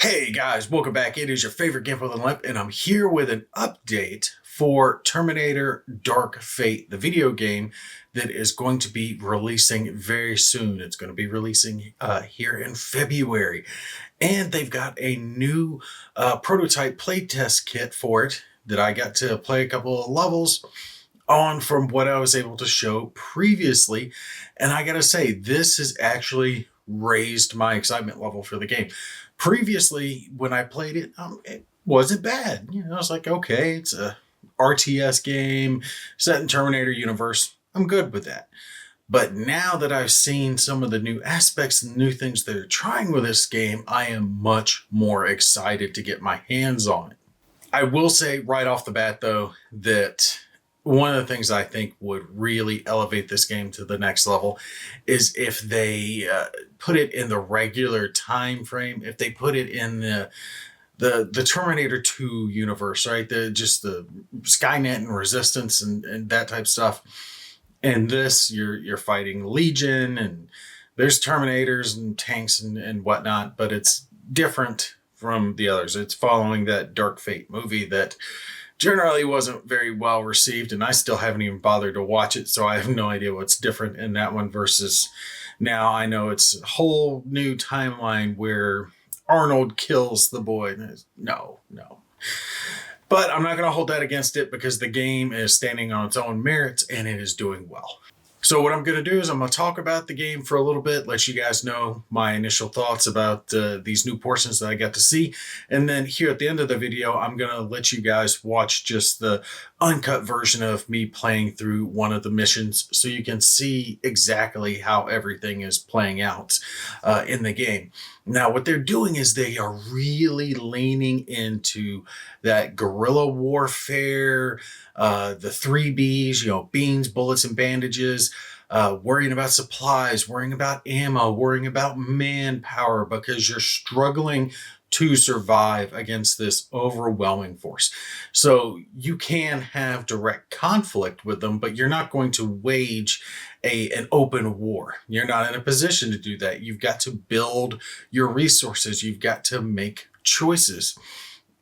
Hey guys, welcome back. It is your favorite Gimp with a Limp, and I'm here with an update for Terminator Dark Fate, the video game that is going to be releasing very soon. It's going to be releasing here in February, and they've got a new prototype playtest kit for it that I got to play a couple of levels on from what I was able to show previously. And I gotta say, this has actually raised my excitement level for the game. Previously, when I played it wasn't bad. I was like, okay, it's a RTS game set in Terminator universe. I'm good with that. But now that I've seen some of the new aspects and new things they're trying with this game, I am much more excited to get my hands on it. I will say right off the bat, though, that one of the things I think would really elevate this game to the next level is if they put it in the regular time frame, if they put it in the Terminator 2 universe, right? The Skynet and Resistance and that type of stuff. And this, you're fighting Legion, and there's Terminators and tanks and whatnot, but it's different from the others. It's following that Dark Fate movie that generally wasn't very well received, and I still haven't even bothered to watch it, so I have no idea what's different in that one versus now. I know it's a whole new timeline where Arnold kills the boy. No. But I'm not going to hold that against it because the game is standing on its own merits and it is doing well. So what I'm going to do is I'm going to talk about the game for a little bit, let you guys know my initial thoughts about these new portions that I got to see. And then here at the end of the video, I'm going to let you guys watch just the uncut version of me playing through one of the missions so you can see exactly how everything is playing out in the game. Now, what they're doing is they are really leaning into that guerrilla warfare, the 3Bs, beans, bullets, and bandages, worrying about supplies, worrying about ammo, worrying about manpower because you're struggling to survive against this overwhelming force. So you can have direct conflict with them, but you're not going to wage an open war. You're not in a position to do that. You've got to build your resources. You've got to make choices.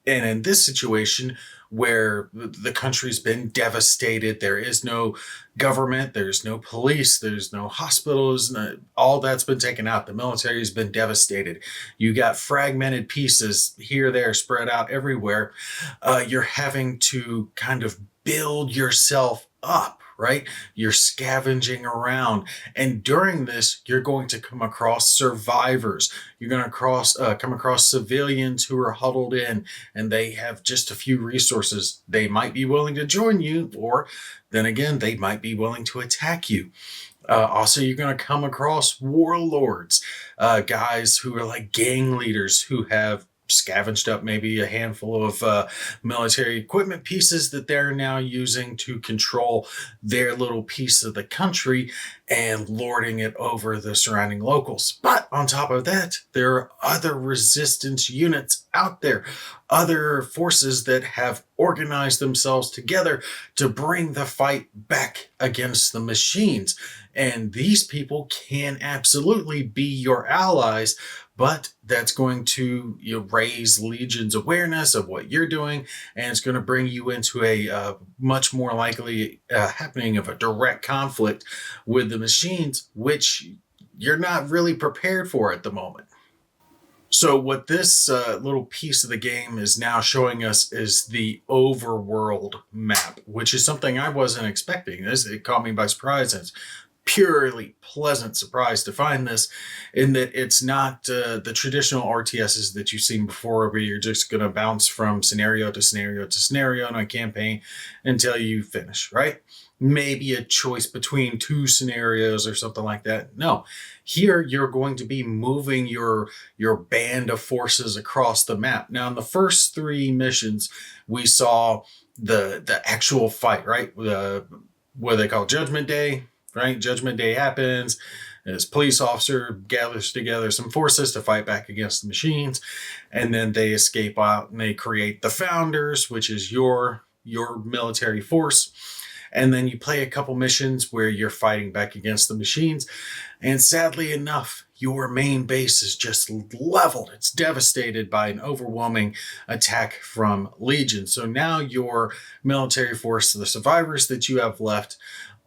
And in this situation, where the country's been devastated, there is no government, there's no police, there's no hospitals, all that's been taken out. The military has been devastated. You got fragmented pieces here, there, spread out everywhere. You're having to kind of build yourself up, right? You're scavenging around. And during this, you're going to come across survivors. You're going to come across civilians who are huddled in and they have just a few resources. They might be willing to join you, or then again, they might be willing to attack you. Also, you're going to come across warlords, guys who are like gang leaders who have scavenged up maybe a handful of military equipment pieces that they're now using to control their little piece of the country and lording it over the surrounding locals. But on top of that, there are other resistance units out there, other forces that have organized themselves together to bring the fight back against the machines. And these people can absolutely be your allies, but that's going to raise Legion's awareness of what you're doing, and it's going to bring you into a much more likely happening of a direct conflict with the machines, which you're not really prepared for at the moment. So what this little piece of the game is now showing us is the Overworld map, which is something I wasn't expecting. It caught me by surprise, and it's purely pleasant surprise to find this, in that it's not the traditional RTSs that you've seen before, where you're just going to bounce from scenario to scenario to scenario in a campaign until you finish, right? Maybe a choice between two scenarios or something like that. No, here you're going to be moving your band of forces across the map. Now, in the first three missions, we saw the actual fight, right? What they call Judgment Day. Right? Judgment Day happens. This police officer gathers together some forces to fight back against the machines. And then they escape out and they create the Founders, which is your military force. And then you play a couple missions where you're fighting back against the machines. And sadly enough, your main base is just leveled. It's devastated by an overwhelming attack from Legion. So now your military force, the survivors that you have left,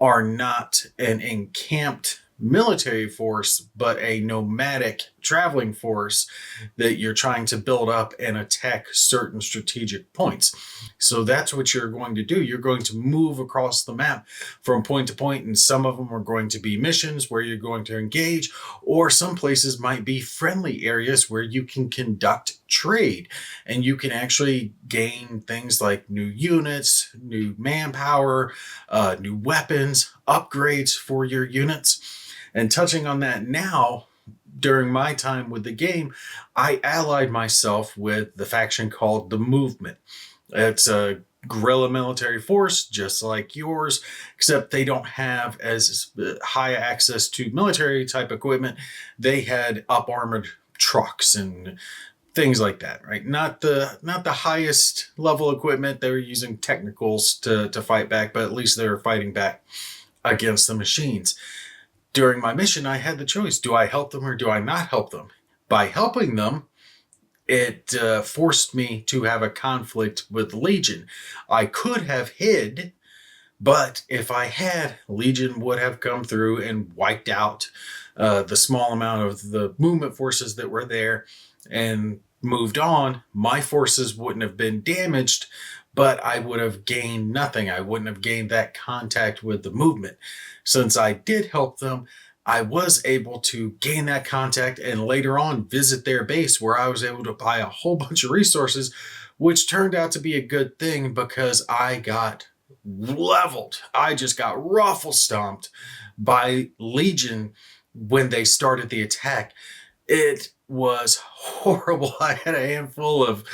are not an encamped military force, but a nomadic traveling force that you're trying to build up and attack certain strategic points. So that's what you're going to do. You're going to move across the map from point to point, and some of them are going to be missions where you're going to engage, or some places might be friendly areas where you can conduct trade and you can actually gain things like new units, new manpower, new weapons, upgrades for your units. And touching on that now, during my time with the game, I allied myself with the faction called the Movement. It's a guerrilla military force, just like yours, except they don't have as high access to military type equipment. They had up armored trucks and things like that, right? Not the highest level equipment. They were using technicals to fight back, but at least they were fighting back against the machines. During my mission, I had the choice. Do I help them or do I not help them? By helping them, it forced me to have a conflict with Legion. I could have hid, but if I had, Legion would have come through and wiped out the small amount of the movement forces that were there and moved on. My forces wouldn't have been damaged, but I would have gained nothing. I wouldn't have gained that contact with the movement. Since I did help them, I was able to gain that contact and later on visit their base where I was able to buy a whole bunch of resources, which turned out to be a good thing because I got leveled. I just got ruffle stomped by Legion when they started the attack. It was horrible. I had a handful of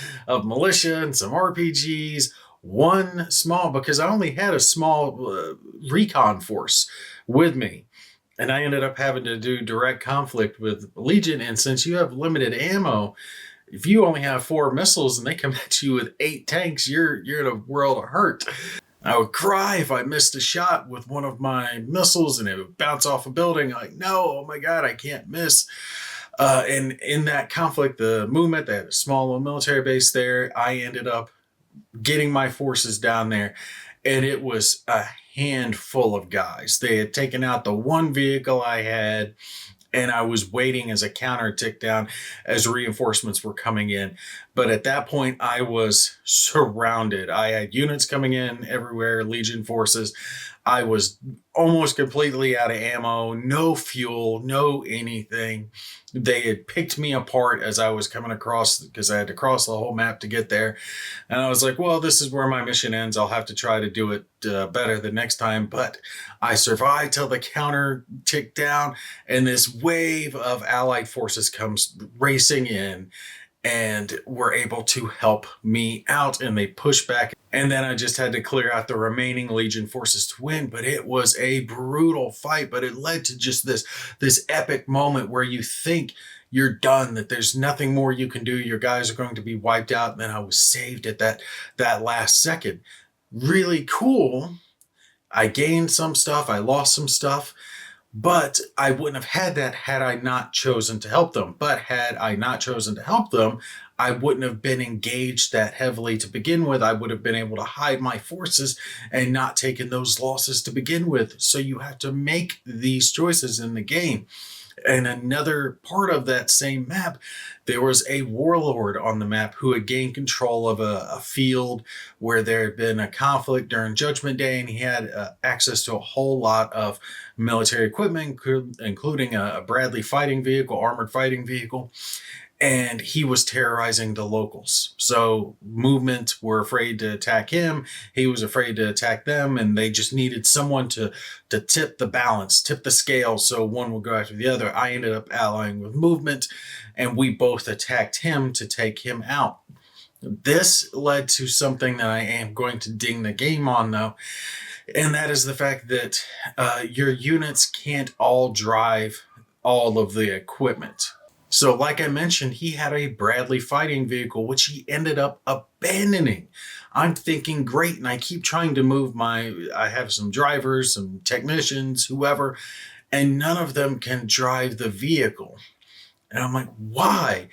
militia and some RPGs, one small, because I only had a small recon force with me. And I ended up having to do direct conflict with Legion. And since you have limited ammo, if you only have 4 missiles and they come at you with 8 tanks, you're in a world of hurt. I would cry if I missed a shot with one of my missiles and it would bounce off a building. Like, no, oh my God, I can't miss. And in that conflict, the movement, they had a small little military base there. I ended up getting my forces down there, and it was a handful of guys. They had taken out the one vehicle I had, and I was waiting as a counter ticked down as reinforcements were coming in. But at that point, I was surrounded. I had units coming in everywhere, Legion forces. I was almost completely out of ammo, no fuel, no anything. They had picked me apart as I was coming across because I had to cross the whole map to get there. And I was like, well, this is where my mission ends. I'll have to try to do it better the next time. But I survived till the counter ticked down and this wave of allied forces comes racing in and were able to help me out, and they pushed back. And then I just had to clear out the remaining Legion forces to win. But it was a brutal fight, but it led to just this epic moment where you think you're done, that there's nothing more you can do. Your guys are going to be wiped out. And then I was saved at that last second. Really cool. I gained some stuff. I lost some stuff. But I wouldn't have had that had I not chosen to help them. But had I not chosen to help them, I wouldn't have been engaged that heavily to begin with. I would have been able to hide my forces and not taken those losses to begin with. So you have to make these choices in the game. And another part of that same map, there was a warlord on the map who had gained control of a field where there had been a conflict during Judgment Day, and he had access to a whole lot of military equipment, including a Bradley fighting vehicle, armored fighting vehicle. And he was terrorizing the locals. So movement were afraid to attack him. He was afraid to attack them. And they just needed someone to tip the balance, tip the scale. So one would go after the other. I ended up allying with movement, and we both attacked him to take him out. This led to something that I am going to ding the game on, though. And that is the fact that your units can't all drive all of the equipment. So, like I mentioned, he had a Bradley fighting vehicle, which he ended up abandoning. I'm thinking, great. And I keep trying to move I have some drivers, some technicians, whoever, and none of them can drive the vehicle. And I'm like, why?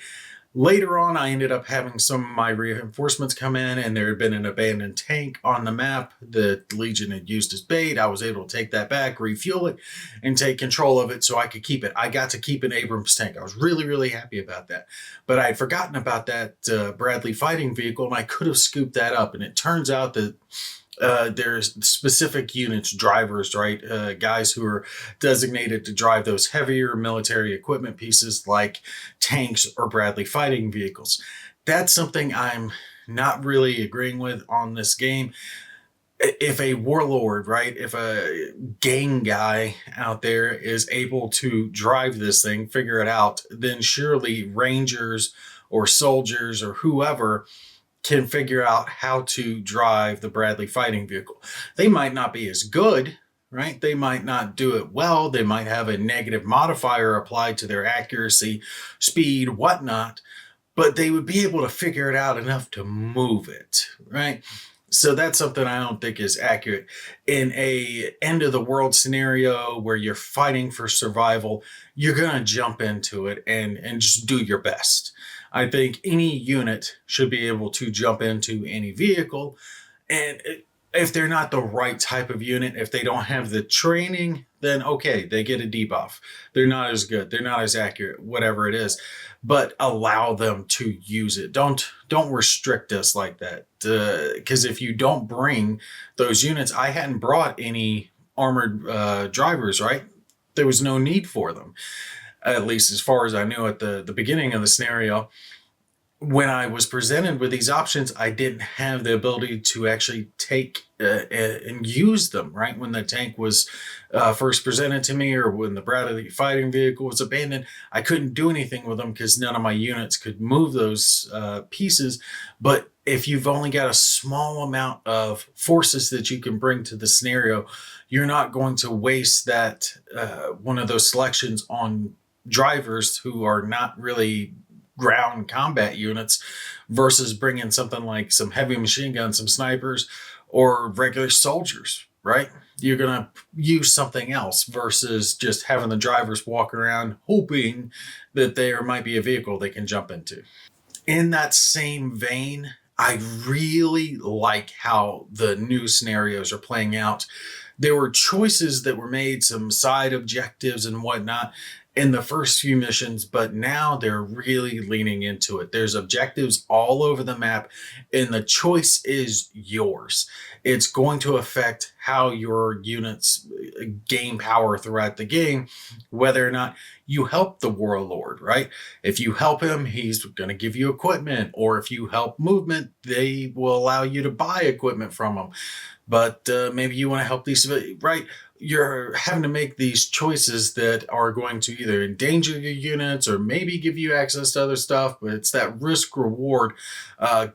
Later on, I ended up having some of my reinforcements come in, and there had been an abandoned tank on the map that Legion had used as bait. I was able to take that back, refuel it, and take control of it so I could keep it. I got to keep an Abrams tank. I was really, really happy about that. But I had forgotten about that Bradley fighting vehicle, and I could have scooped that up. And it turns out that there's specific units, drivers, right? Guys who are designated to drive those heavier military equipment pieces like tanks or Bradley fighting vehicles. That's something I'm not really agreeing with on this game. If a warlord, right, if a gang guy out there is able to drive this thing, figure it out, then surely rangers or soldiers or whoever can figure out how to drive the Bradley fighting vehicle. They might not be as good, right? They might not do it well. They might have a negative modifier applied to their accuracy, speed, whatnot, but they would be able to figure it out enough to move it, right? So that's something I don't think is accurate. In a end of the world scenario where you're fighting for survival, you're going to jump into it and just do your best. I think any unit should be able to jump into any vehicle. And if they're not the right type of unit, if they don't have the training, then okay, they get a debuff. They're not as good. They're not as accurate, whatever it is. But allow them to use it. Don't restrict us like that. Because if you don't bring those units, I hadn't brought any armored drivers, right? There was no need for them, at least as far as I knew at the beginning of the scenario. When I was presented with these options, I didn't have the ability to actually take and use them, right? When the tank was first presented to me, or when the Bradley fighting vehicle was abandoned, I couldn't do anything with them because none of my units could move those pieces. But if you've only got a small amount of forces that you can bring to the scenario, you're not going to waste that one of those selections on drivers who are not really ground combat units versus bringing something like some heavy machine guns, some snipers, or regular soldiers, right? You're going to use something else versus just having the drivers walk around hoping that there might be a vehicle they can jump into. In that same vein, I really like how the new scenarios are playing out. There were choices that were made, some side objectives and whatnot in the first few missions, but now they're really leaning into it. There's objectives all over the map, and the choice is yours. It's going to affect how your units gain power throughout the game, whether or not you help the warlord, right? If you help him, he's going to give you equipment, or if you help movement, they will allow you to buy equipment from them. But maybe you want to help these, right? You're having to make these choices that are going to either endanger your units or maybe give you access to other stuff, but it's that risk reward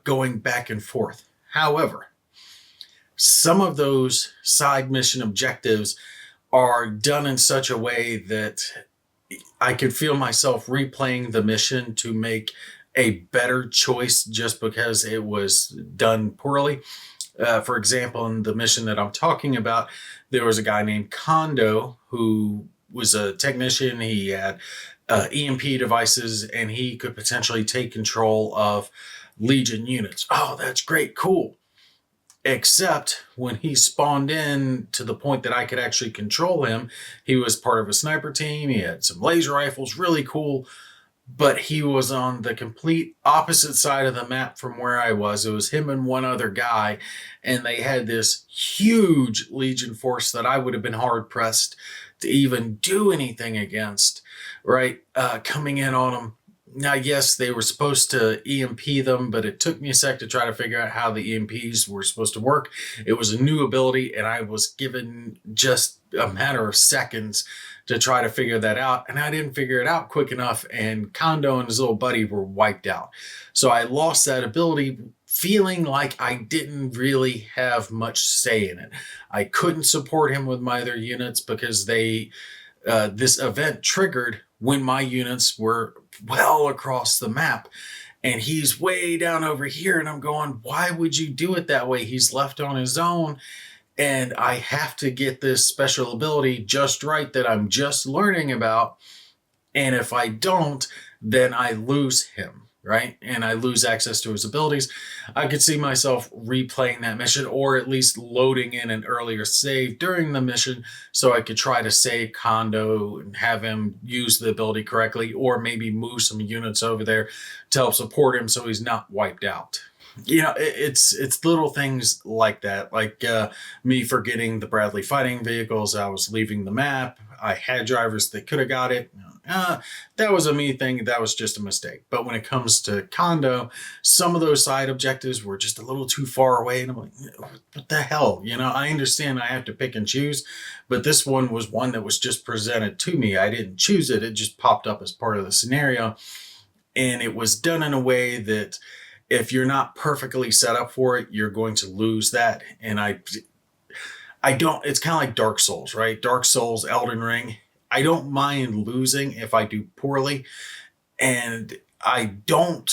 going back and forth. However, some of those side mission objectives are done in such a way that I could feel myself replaying the mission to make a better choice just because it was done poorly. For example, in the mission that I'm talking about, there was a guy named Kondo who was a technician. He had EMP devices, and he could potentially take control of Legion units. Oh, that's great, cool. Except when he spawned in to the point that I could actually control him, he was part of a sniper team. He had some laser rifles, really cool. But he was on the complete opposite side of the map from where I was. It was him and one other guy, and they had this huge Legion force that I would have been hard pressed to even do anything against, right? Coming in on them. Now, yes, they were supposed to EMP them, but it took me a sec to try to figure out how the EMPs were supposed to work. It was a new ability, and I was given just a matter of seconds to try to figure that out. And I didn't figure it out quick enough, and Kondo and his little buddy were wiped out. So I lost that ability, feeling like I didn't really have much say in it. I couldn't support him with my other units because this event triggered when my units were well across the map. And he's way down over here, and I'm going, why would you do it that way? He's left on his own, and I have to get this special ability just right that I'm just learning about. And if I don't, then I lose him, right? And I lose access to his abilities. I could see myself replaying that mission, or at least loading in an earlier save during the mission so I could try to save Kondo and have him use the ability correctly, or maybe move some units over there to help support him so he's not wiped out. It's little things like that, like me forgetting the Bradley fighting vehicles. I was leaving the map. I had drivers that could have got it. That was a me thing. That was just a mistake. But when it comes to Kondo, some of those side objectives were just a little too far away. And I'm like, what the hell? I understand I have to pick and choose, but this one was one that was just presented to me. I didn't choose it. It just popped up as part of the scenario. And it was done in a way that if you're not perfectly set up for it, you're going to lose that. And I don't, it's kind of like Dark Souls, right? Dark Souls, Elden Ring. I don't mind losing if I do poorly. And I don't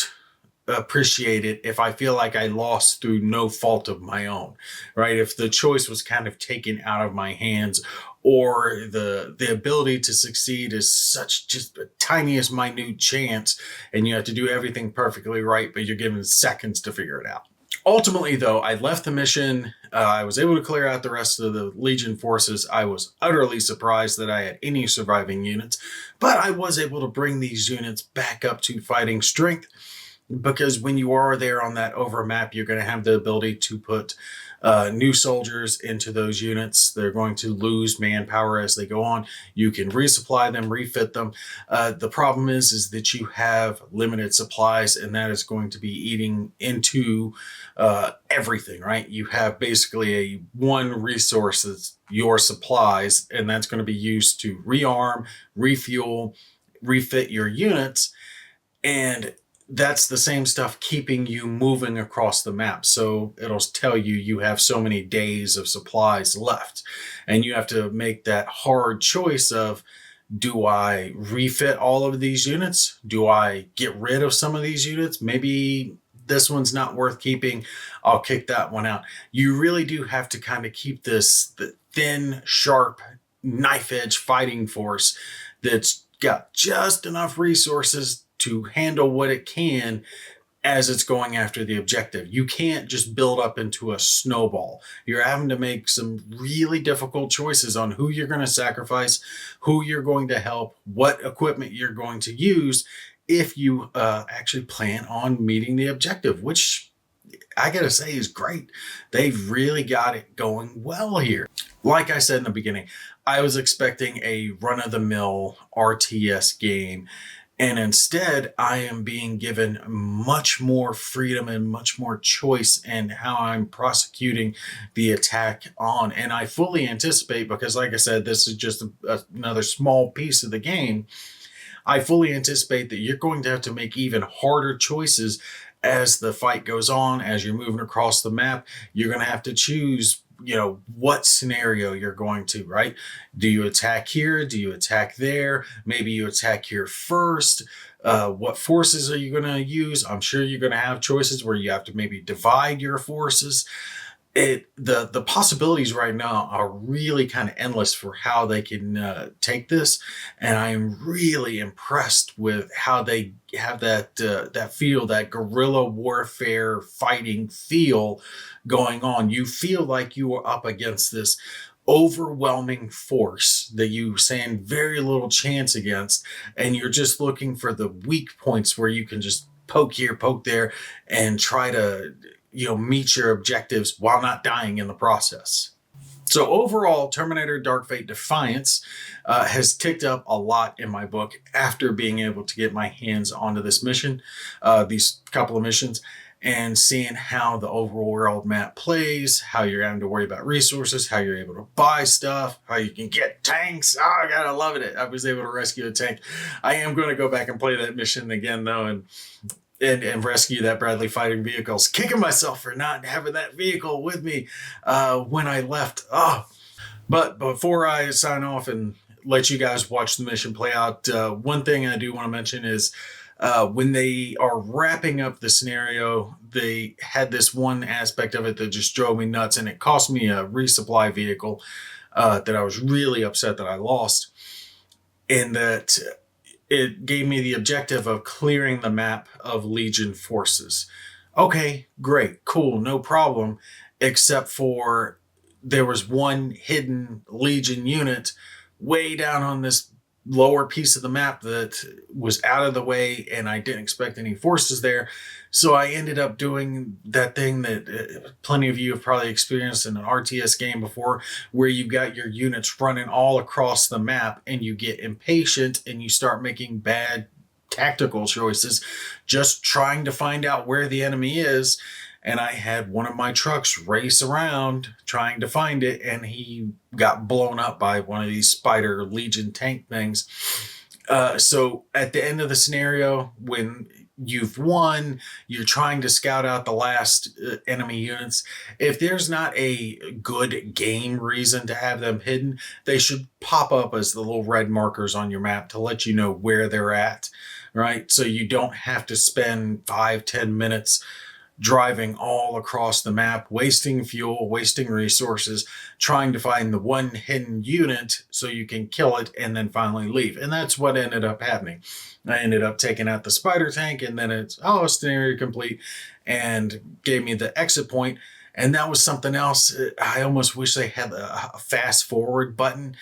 appreciate it if I feel like I lost through no fault of my own, right? If the choice was kind of taken out of my hands, or the ability to succeed is such just the tiniest minute chance, and you have to do everything perfectly right, but you're given seconds to figure it out. Ultimately, though, I left the mission. I was able to clear out the rest of the Legion forces. I was utterly surprised that I had any surviving units, but I was able to bring these units back up to fighting strength, because when you are there on that over map, you're going to have the ability to put new soldiers into those units. They're going to lose manpower as they go on. You can resupply them, refit them. The problem is that you have limited supplies, and that is going to be eating into everything, right? You have basically one resource that's your supplies, and that's going to be used to rearm, refuel, refit your units. And that's the same stuff keeping you moving across the map. So it'll tell you you have so many days of supplies left. And you have to make that hard choice of, do I refit all of these units? Do I get rid of some of these units? Maybe this one's not worth keeping. I'll kick that one out. You really do have to kind of keep this thin, sharp, knife edge fighting force that's got just enough resources to handle what it can as it's going after the objective. You can't just build up into a snowball. You're having to make some really difficult choices on who you're going to sacrifice, who you're going to help, what equipment you're going to use if you actually plan on meeting the objective, which I gotta say is great. They've really got it going well here. Like I said in the beginning, I was expecting a run-of-the-mill RTS game, and instead, I am being given much more freedom and much more choice in how I'm prosecuting the attack on. And I fully anticipate, because like I said, this is just another small piece of the game. I fully anticipate that you're going to have to make even harder choices as the fight goes on, as you're moving across the map. You're going to have to choose what scenario you're going to, right? Do you attack here? Do you attack there? Maybe you attack here first. What forces are you going to use? I'm sure you're going to have choices where you have to maybe divide your forces. The possibilities right now are really kind of endless for how they can take this, and I am really impressed with how they have that feel, that guerrilla warfare fighting feel going on. You feel like you are up against this overwhelming force that you stand very little chance against, and you're just looking for the weak points where you can just poke here, poke there, and try to meet your objectives while not dying in the process. So overall, Terminator Dark Fate Defiance has ticked up a lot in my book after being able to get my hands onto this mission, these couple of missions, and seeing how the overworld map plays, how you're having to worry about resources, how you're able to buy stuff, how you can get tanks. Oh, I gotta love it. I was able to rescue a tank. I am going to go back and play that mission again, though, and rescue that Bradley fighting vehicles. Kicking myself for not having that vehicle with me when I left. But before I sign off and let you guys watch the mission play out. One thing I do want to mention is when they are wrapping up the scenario, they had this one aspect of it that just drove me nuts, and it cost me a resupply vehicle that I was really upset that I lost, and that it gave me the objective of clearing the map of Legion forces. Okay, great, cool, no problem, except for there was one hidden Legion unit way down on this lower piece of the map that was out of the way, and I didn't expect any forces there. So I ended up doing that thing that plenty of you have probably experienced in an RTS game before, where you've got your units running all across the map and you get impatient and you start making bad tactical choices, just trying to find out where the enemy is. And I had one of my trucks race around trying to find it, and he got blown up by one of these Spider Legion tank things. So at the end of the scenario, when you've won, you're trying to scout out the last enemy units. If there's not a good game reason to have them hidden, they should pop up as the little red markers on your map to let you know where they're at, right? So you don't have to spend 5-10 minutes driving all across the map, wasting fuel, wasting resources, trying to find the one hidden unit so you can kill it and then finally leave. And that's what ended up happening. I ended up taking out the spider tank, and then it's, oh, scenario complete, and gave me the exit point. And that was something else. I almost wish they had a fast forward button,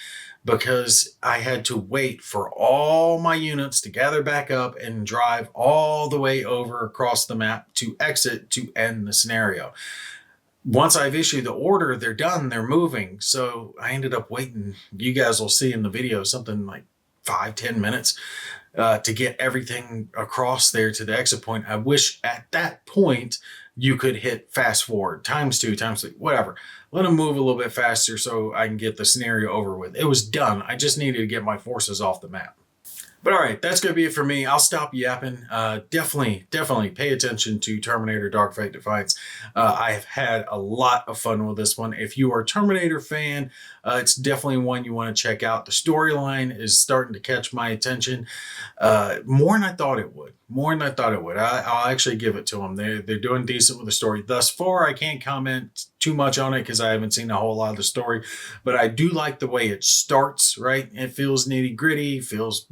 because I had to wait for all my units to gather back up and drive all the way over across the map to exit to end the scenario. Once I've issued the order, they're done, they're moving. So I ended up waiting. You guys will see in the video something like 5-10 minutes to get everything across there to the exit point. I wish at that point you could hit fast forward, ×2, ×3, whatever. Let them move a little bit faster so I can get the scenario over with. It was done. I just needed to get my forces off the map. But all right, that's going to be it for me. I'll stop yapping. Definitely pay attention to Terminator Dark Fate Defiance. I have had a lot of fun with this one. If you are a Terminator fan, it's definitely one you want to check out. The storyline is starting to catch my attention more than I thought it would. I'll actually give it to them. They're doing decent with the story. Thus far, I can't comment too much on it because I haven't seen a whole lot of the story, but I do like the way it starts, right? It feels nitty gritty, feels,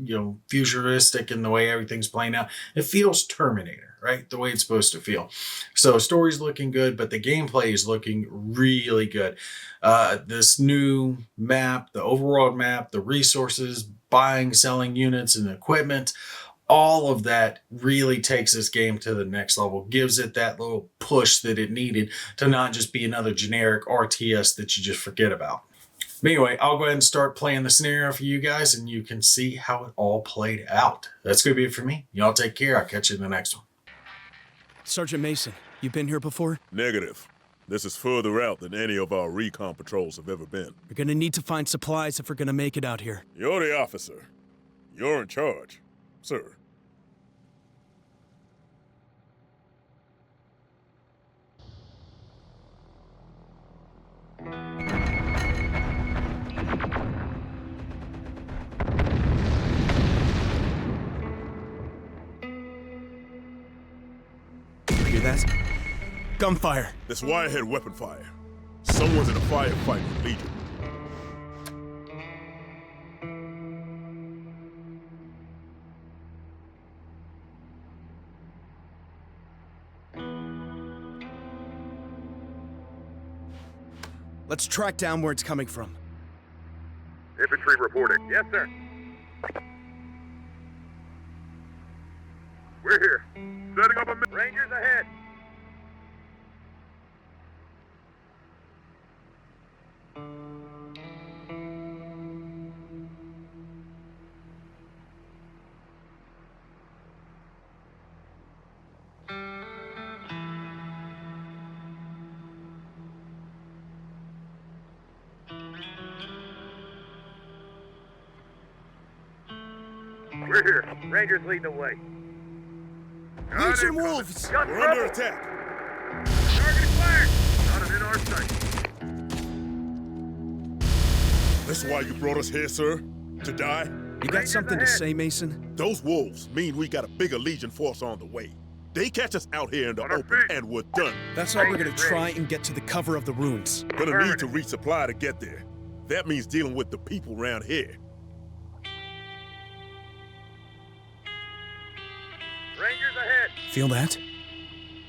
futuristic in the way everything's playing out. It feels Terminator, right? The way it's supposed to feel. So story's looking good, but the gameplay is looking really good. This new map, the overworld map, the resources, buying, selling units and equipment, all of that really takes this game to the next level, gives it that little push that it needed to not just be another generic RTS that you just forget about. But anyway, I'll go ahead and start playing the scenario for you guys, and you can see how it all played out. That's going to be it for me. Y'all take care. I'll catch you in the next one. Sergeant Mason, you been here before? Negative. This is further out than any of our recon patrols have ever been. We're gonna need to find supplies if we're gonna make it out here. You're the officer. You're in charge, sir. Hear that? Gunfire. This wirehead weapon fire. Someone's in a firefight with Legion. Let's track down where it's coming from. Infantry reporting. Yes, sir. We're here. Setting up a... Rangers ahead. We're here. Rangers leading the way. Legion wolves! Got We're under trouble. attack. Target fire. Got him in our sight. This why you brought us here, sir? To die? You got something to say, Mason? Those wolves mean we got a bigger Legion force on the way. They catch us out here in the On our open feet. and we're done. That's how we're gonna try and get to the cover of the ruins. Gonna need to resupply to get there. That means dealing with the people around here. Rangers ahead. Feel that?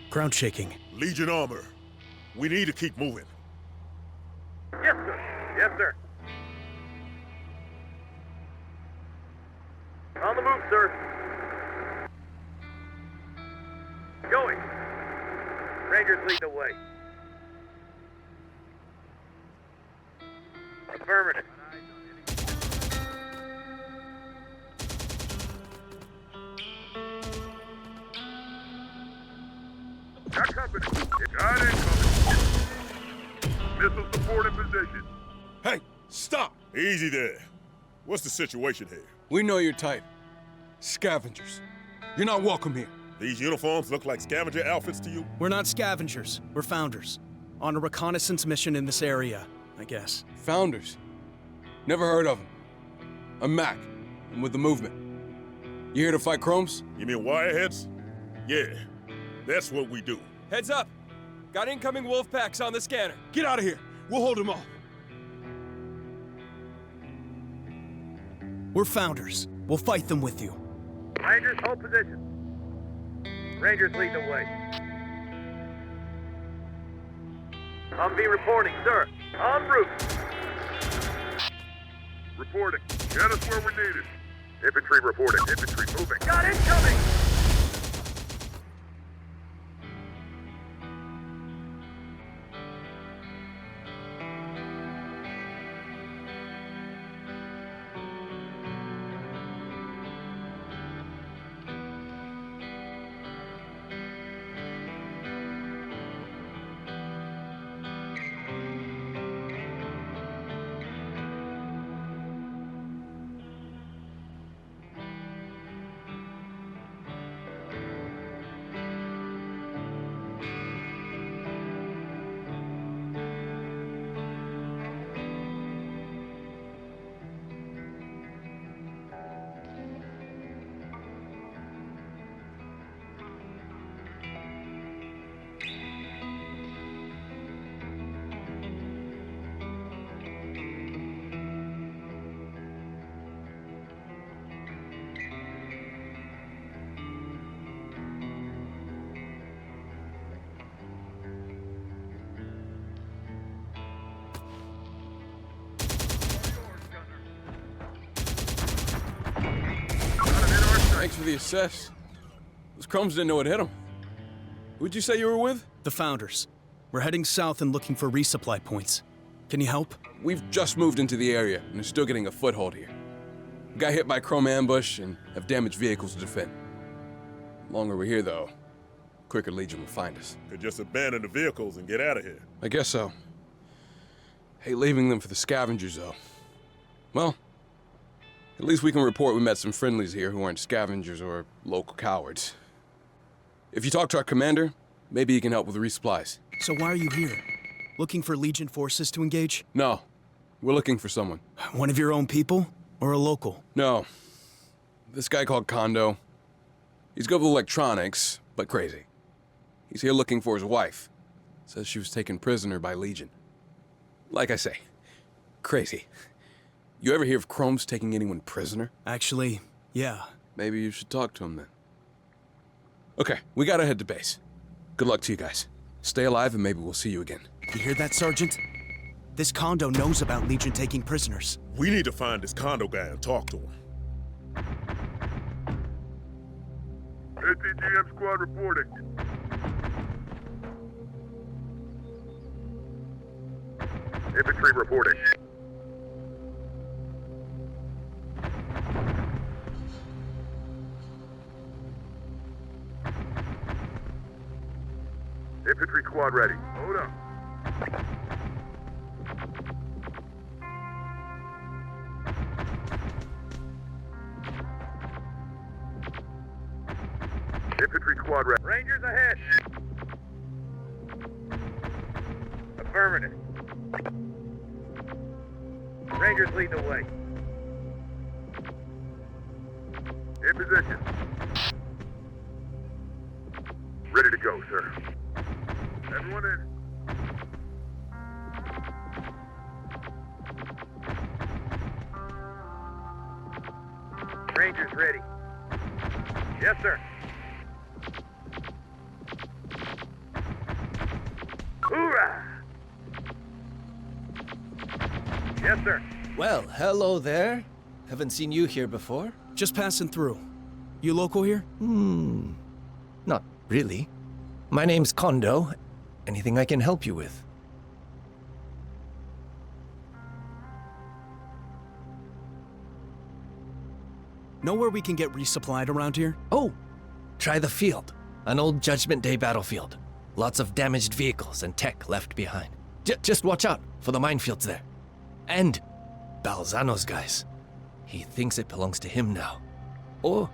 Ground shaking. Legion armor. We need to keep moving. Yes, sir. Yes, sir. On the move, sir. Going. Rangers lead the way. Affirmative. Got company. Got incoming. Missile support in position. Hey, stop! Easy there. What's the situation here? We know your type. Scavengers. You're not welcome here. These uniforms look like scavenger outfits to you? We're not scavengers. We're founders. On a reconnaissance mission in this area, I guess. Founders. Never heard of them. I'm Mac. I'm with the movement. You here to fight Chromes? You mean wireheads? Yeah, that's what we do. Heads up! Got incoming wolf packs on the scanner. Get out of here! We'll hold them off. We're founders. We'll fight them with you. Rangers hold position. Rangers lead the way. Humvee reporting, sir. En route. Reporting. Get us where we need it. Infantry reporting. Infantry moving. Got incoming! Thanks for the assess. Those Chromes didn't know what hit them. Who'd you say you were with? The founders. We're heading south and looking for resupply points. Can you help? We've just moved into the area and are still getting a foothold here. We got hit by a Chrome ambush and have damaged vehicles to defend. The longer we're here, though, quicker Legion will find us. Could just abandon the vehicles and get out of here. I guess so. Hate leaving them for the scavengers, though. Well, at least we can report we met some friendlies here who aren't scavengers or local cowards. If you talk to our commander, maybe he can help with the resupplies. So why are you here? Looking for Legion forces to engage? No, we're looking for someone. One of your own people? Or a local? No. This guy called Kondo. He's good with electronics, but crazy. He's here looking for his wife. Says she was taken prisoner by Legion. Like I say, crazy. You ever hear of Chromes taking anyone prisoner? Actually, yeah. Maybe you should talk to him then. Okay, we gotta head to base. Good luck to you guys. Stay alive and maybe we'll see you again. You hear that, Sergeant? This Kondo knows about Legion taking prisoners. We need to find this condo guy and talk to him. ATGM squad reporting. Infantry reporting. Infantry squad ready. Hold up. Infantry squad ready. Rangers ahead. Affirmative. Rangers lead the way. In position. Ready to go, sir. Everyone in. Rangers ready. Yes, sir. Hoorah! Yes, sir. Well, hello there. Haven't seen you here before. Just passing through. You local here? Not really. My name's Kondo. Anything I can help you with? Know where we can get resupplied around here? Oh, try the field. An old Judgment Day battlefield. Lots of damaged vehicles and tech left behind. Just watch out for the minefields there. And Balzano's guys. He thinks it belongs to him now. Or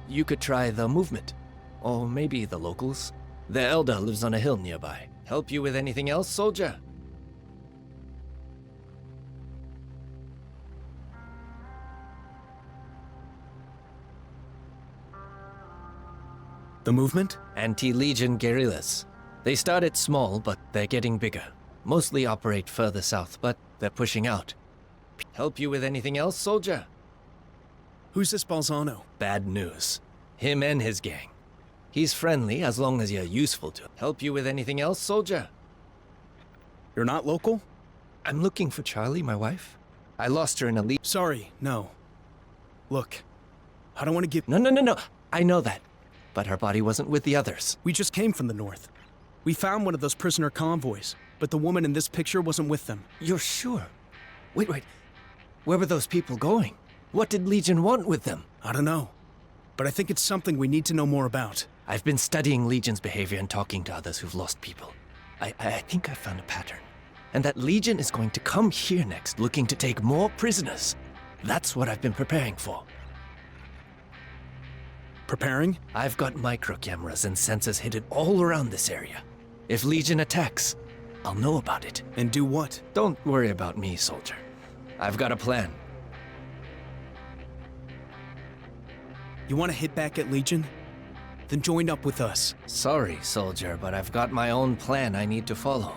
you could try the movement. Or maybe the locals. The elder lives on a hill nearby. Help you with anything else, soldier? The movement? Anti-Legion guerrillas. They started small, but they're getting bigger. Mostly operate further south, but they're pushing out. Help you with anything else, soldier? Who's this Balzano? Bad news. Him and his gang. He's friendly as long as you're useful to him. Help you with anything else, soldier? You're not local? I'm looking for Charlie, my wife. I lost her in a leak. Sorry, no. Look, I don't want to give... No. I know that. But her body wasn't with the others. We just came from the north. We found one of those prisoner convoys, but the woman in this picture wasn't with them. You're sure? Wait. Where were those people going? What did Legion want with them? I don't know, but I think it's something we need to know more about. I've been studying Legion's behavior and talking to others who've lost people. I think I found a pattern. And that Legion is going to come here next, looking to take more prisoners. That's what I've been preparing for. Preparing? I've got micro cameras and sensors hidden all around this area. If Legion attacks, I'll know about it. And do what? Don't worry about me, soldier. I've got a plan. You want to hit back at Legion? Then join up with us. Sorry, soldier, but I've got my own plan I need to follow.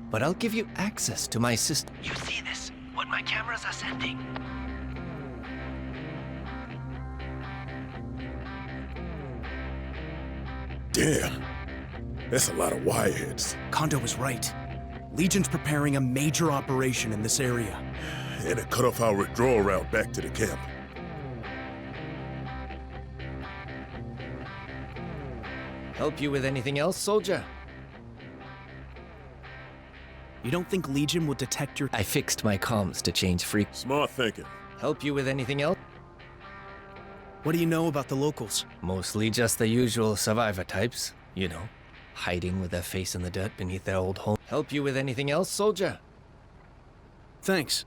But I'll give you access to my system. You see this? What my cameras are sending? Damn. That's a lot of wireheads. Kondo was right. Legion's preparing a major operation in this area. And it cut off our withdrawal route back to the camp. Help you with anything else, soldier? You don't think Legion will detect your... I fixed my comms to change Smart thinking. Help you with anything else? What do you know about the locals? Mostly just the usual survivor types, you know, hiding with their face in the dirt beneath their old home. Help you with anything else, soldier? Thanks.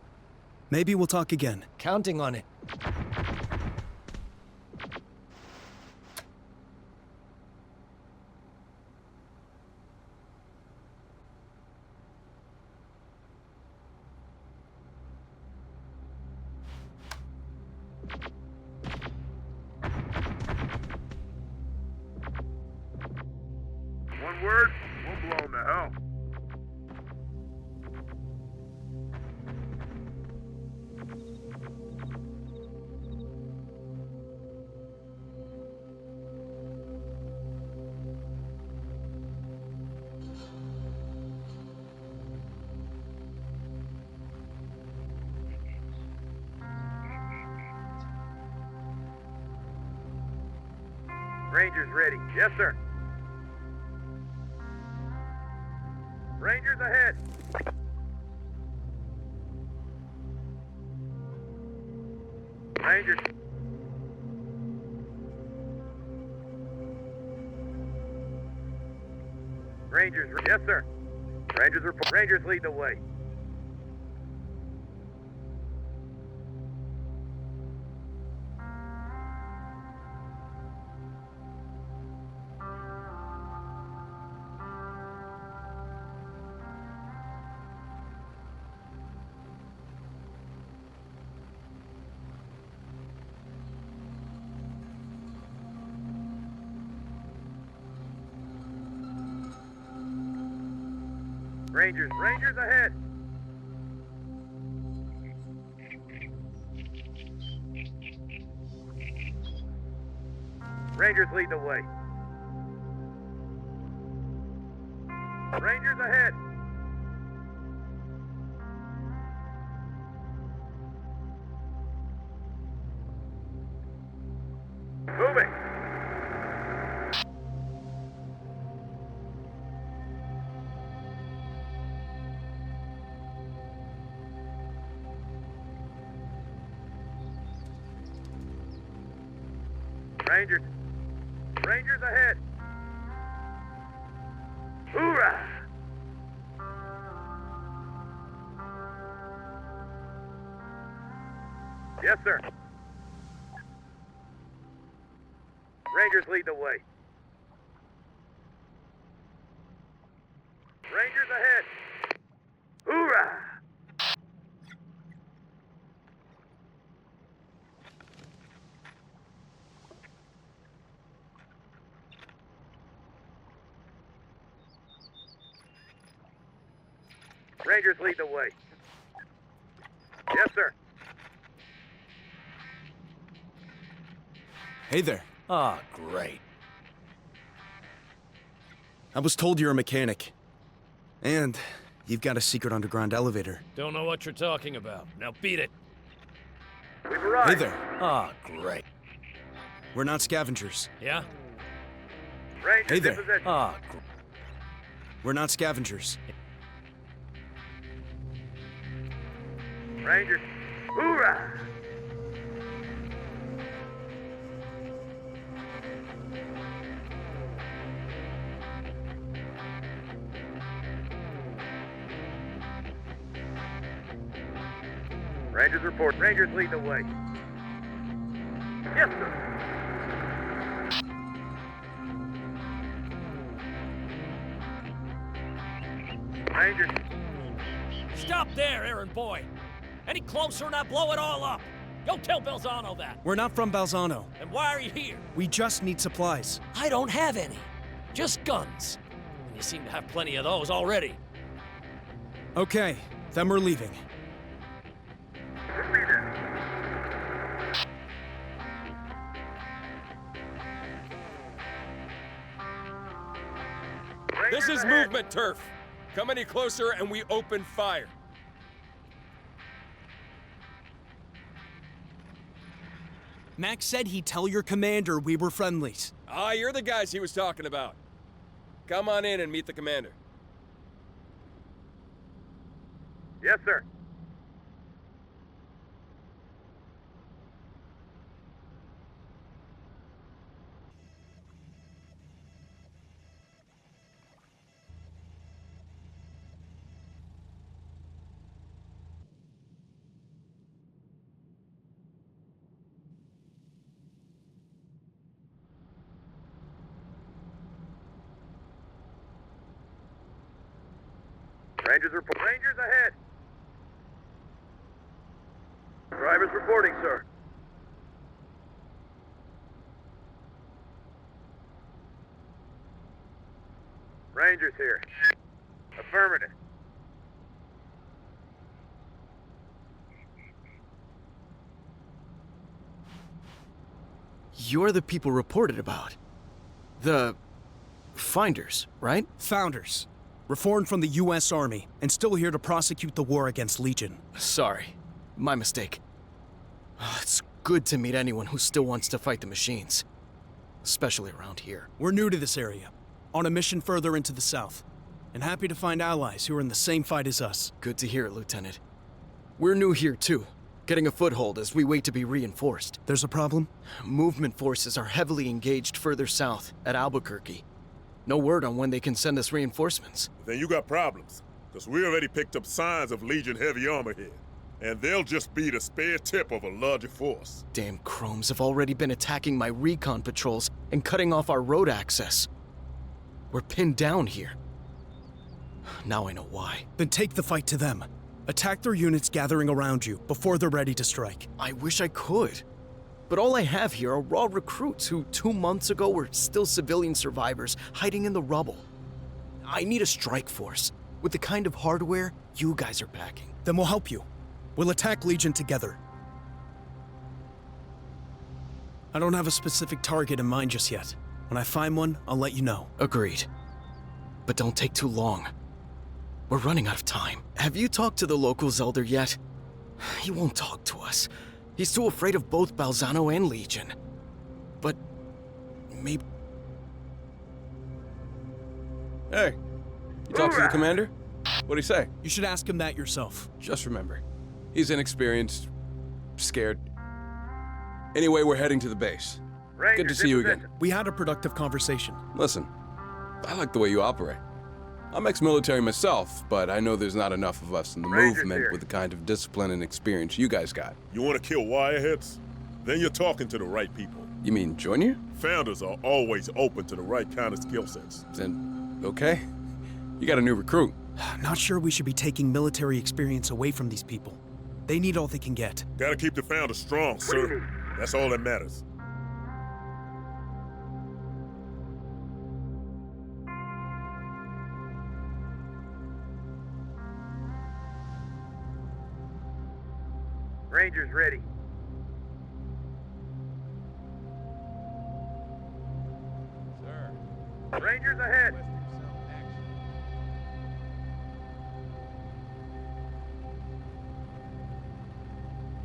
Maybe we'll talk again. Counting on it. One word, we'll blow 'em to hell. Rangers ready. Yes, sir. Rangers ahead. Rangers. Rangers, yes, sir. Rangers lead the way. Rangers ahead! Rangers lead the way. Rangers ahead! Moving! Rangers ahead! Hoorah! Yes, sir. Rangers lead the way. Rangers ahead! Hoorah! Rangers lead the way. Yes, sir. Hey there. Ah, great. I was told you're a mechanic. And you've got a secret underground elevator. Don't know what you're talking about. Now beat it. We've arrived. Hey there. Ah, great. We're not scavengers. Yeah? Rangers Hey there. in position. Ah, great. We're not scavengers. Rangers. Hoorah! Rangers report. Rangers lead the way. Yes, sir. Rangers. Stop there, errand boy. Any closer and I blow it all up. Go tell Belzano that. We're not from Balzano. And why are you here? We just need supplies. I don't have any. Just guns. And you seem to have plenty of those already. Okay, then we're leaving. This is movement turf. Come any closer and we open fire. Max said he'd tell your commander we were friendlies. Ah, you're the guys he was talking about. Come on in and meet the commander. Yes, sir. Rangers report. Rangers ahead. Drivers reporting, sir. Rangers here. Affirmative. You're the people reported about. The Finders, right? Founders. Reformed from the U.S. Army, and still here to prosecute the war against Legion. Sorry. My mistake. It's good to meet anyone who still wants to fight the machines. Especially around here. We're new to this area, on a mission further into the south, and happy to find allies who are in the same fight as us. Good to hear, Lieutenant. We're new here too, getting a foothold as we wait to be reinforced. There's a problem? Movement forces are heavily engaged further south, at Albuquerque. No word on when they can send us reinforcements. Then you got problems, because we already picked up signs of Legion heavy armor here. And they'll just be the spare tip of a larger force. Damn Chromes have already been attacking my recon patrols and cutting off our road access. We're pinned down here. Now I know why. Then take the fight to them. Attack their units gathering around you before they're ready to strike. I wish I could. But all I have here are raw recruits who 2 months ago were still civilian survivors hiding in the rubble. I need a strike force. with the kind of hardware you guys are packing. Then we'll help you. We'll attack Legion together. I don't have a specific target in mind just yet. When I find one, I'll let you know. Agreed. But don't take too long. We're running out of time. Have you talked to the local Zelder yet? He won't talk to us. He's too afraid of both Balzano and Legion. But maybe... Hey, you talked to the commander? What'd he say? You should ask him that yourself. Just remember, he's inexperienced, scared. Anyway, we're heading to the base. Rangers Good to see in you again. position. We had a productive conversation. Listen, I like the way you operate. I'm ex-military myself, but I know there's not enough of us in the Rangers movement here. with the kind of discipline and experience you guys got. You want to kill wireheads? Then you're talking to the right people. You mean join you? Founders are always open to the right kind of skill sets. Then, okay. You got a new recruit. Not sure we should be taking military experience away from these people. They need all they can get. Gotta keep the founders strong, sir. That's all that matters. Rangers ready. Sir. Rangers ahead.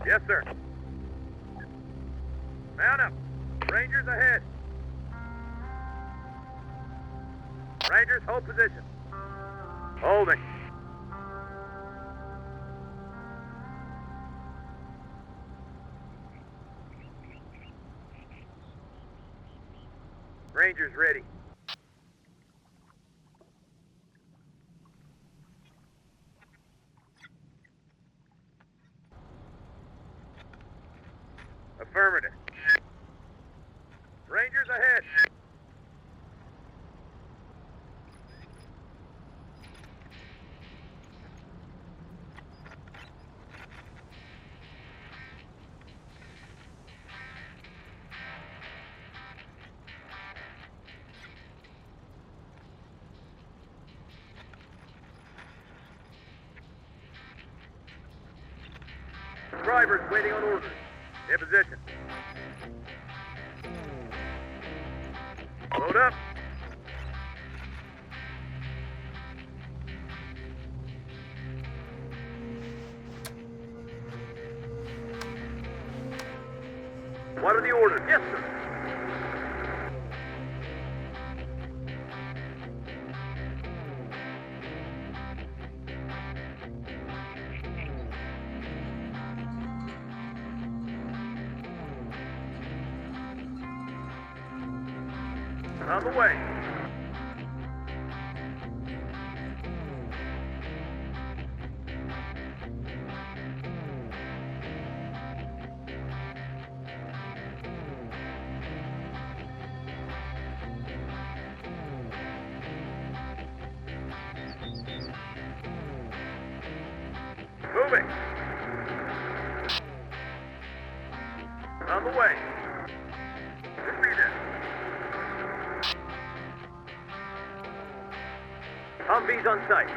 Yes, sir. Mount up. Rangers ahead. Rangers, hold position. Holding. Rangers ready. Affirmative. Rangers ahead. Drivers waiting on orders. In position. Load up. What are the orders? Yes, sir. On the way. Moving. On the way. Just be there. Humvees on site.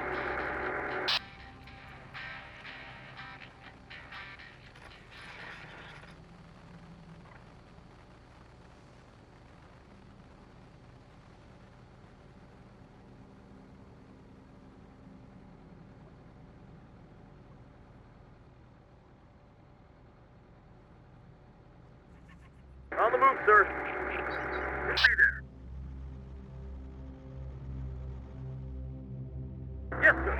On the move, sir. Just be there. Yes, sir.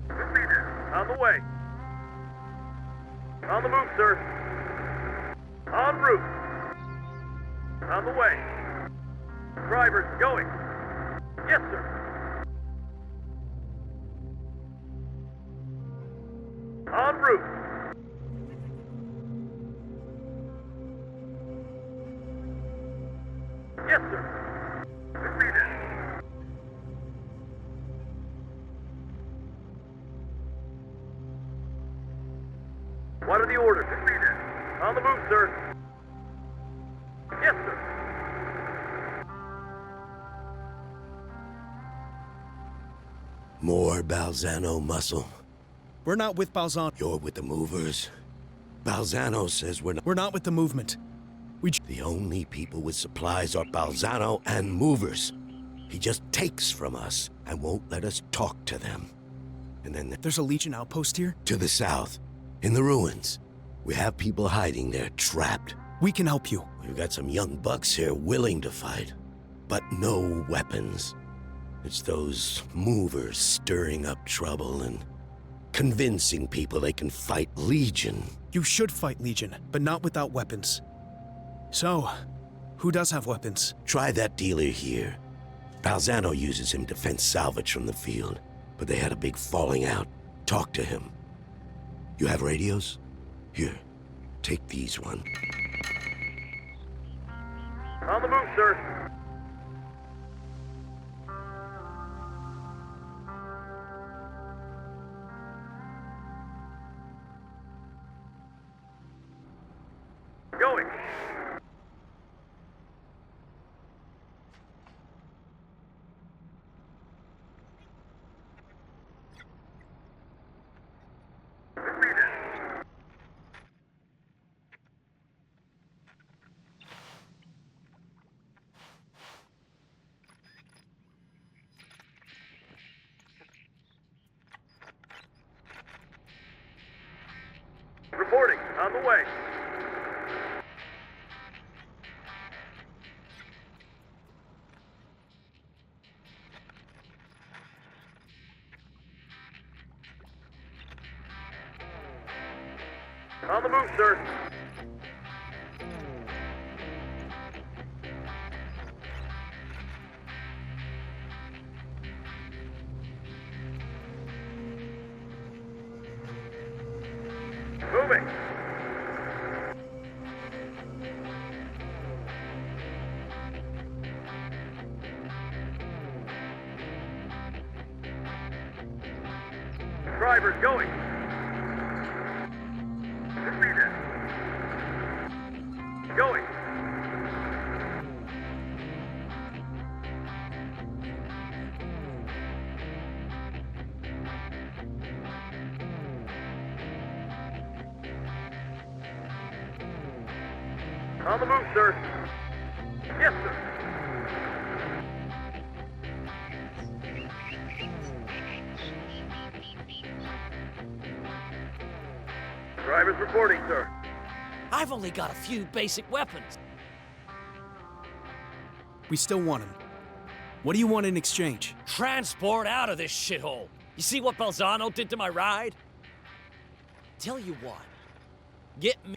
Just be there. On the way. On the move, sir. En route. On the way. Drivers going. Yes, sir. En route. What are the orders? Defeated. On the move, sir. Yes, sir. More Balzano muscle. We're not with Balzano. You're with the movers. Balzano says we're not. We're not with the movement. The only people with supplies are Balzano and movers. He just takes from us and won't let us talk to them. And then There's a Legion outpost here? to the south, in the ruins. We have people hiding there, trapped. We can help you. We've got some young bucks here willing to fight, but no weapons. It's those movers stirring up trouble and convincing people they can fight Legion. You should fight Legion, but not without weapons. So, who does have weapons? Try that dealer here. Balzano uses him to fence salvage from the field, but they had a big falling out. Talk to him. You have radios? Here, take these one. On the move, sir. Going. Reporting. On the way. On the move, sir. Moving. Drivers going. Defeated. Going. On the move, sir. Yes, sir. Drivers reporting, sir. I've only got a few basic weapons. We still want him. What do you want in exchange? Transport out of this shithole. You see what Balzano did to my ride? Tell you what. Get me...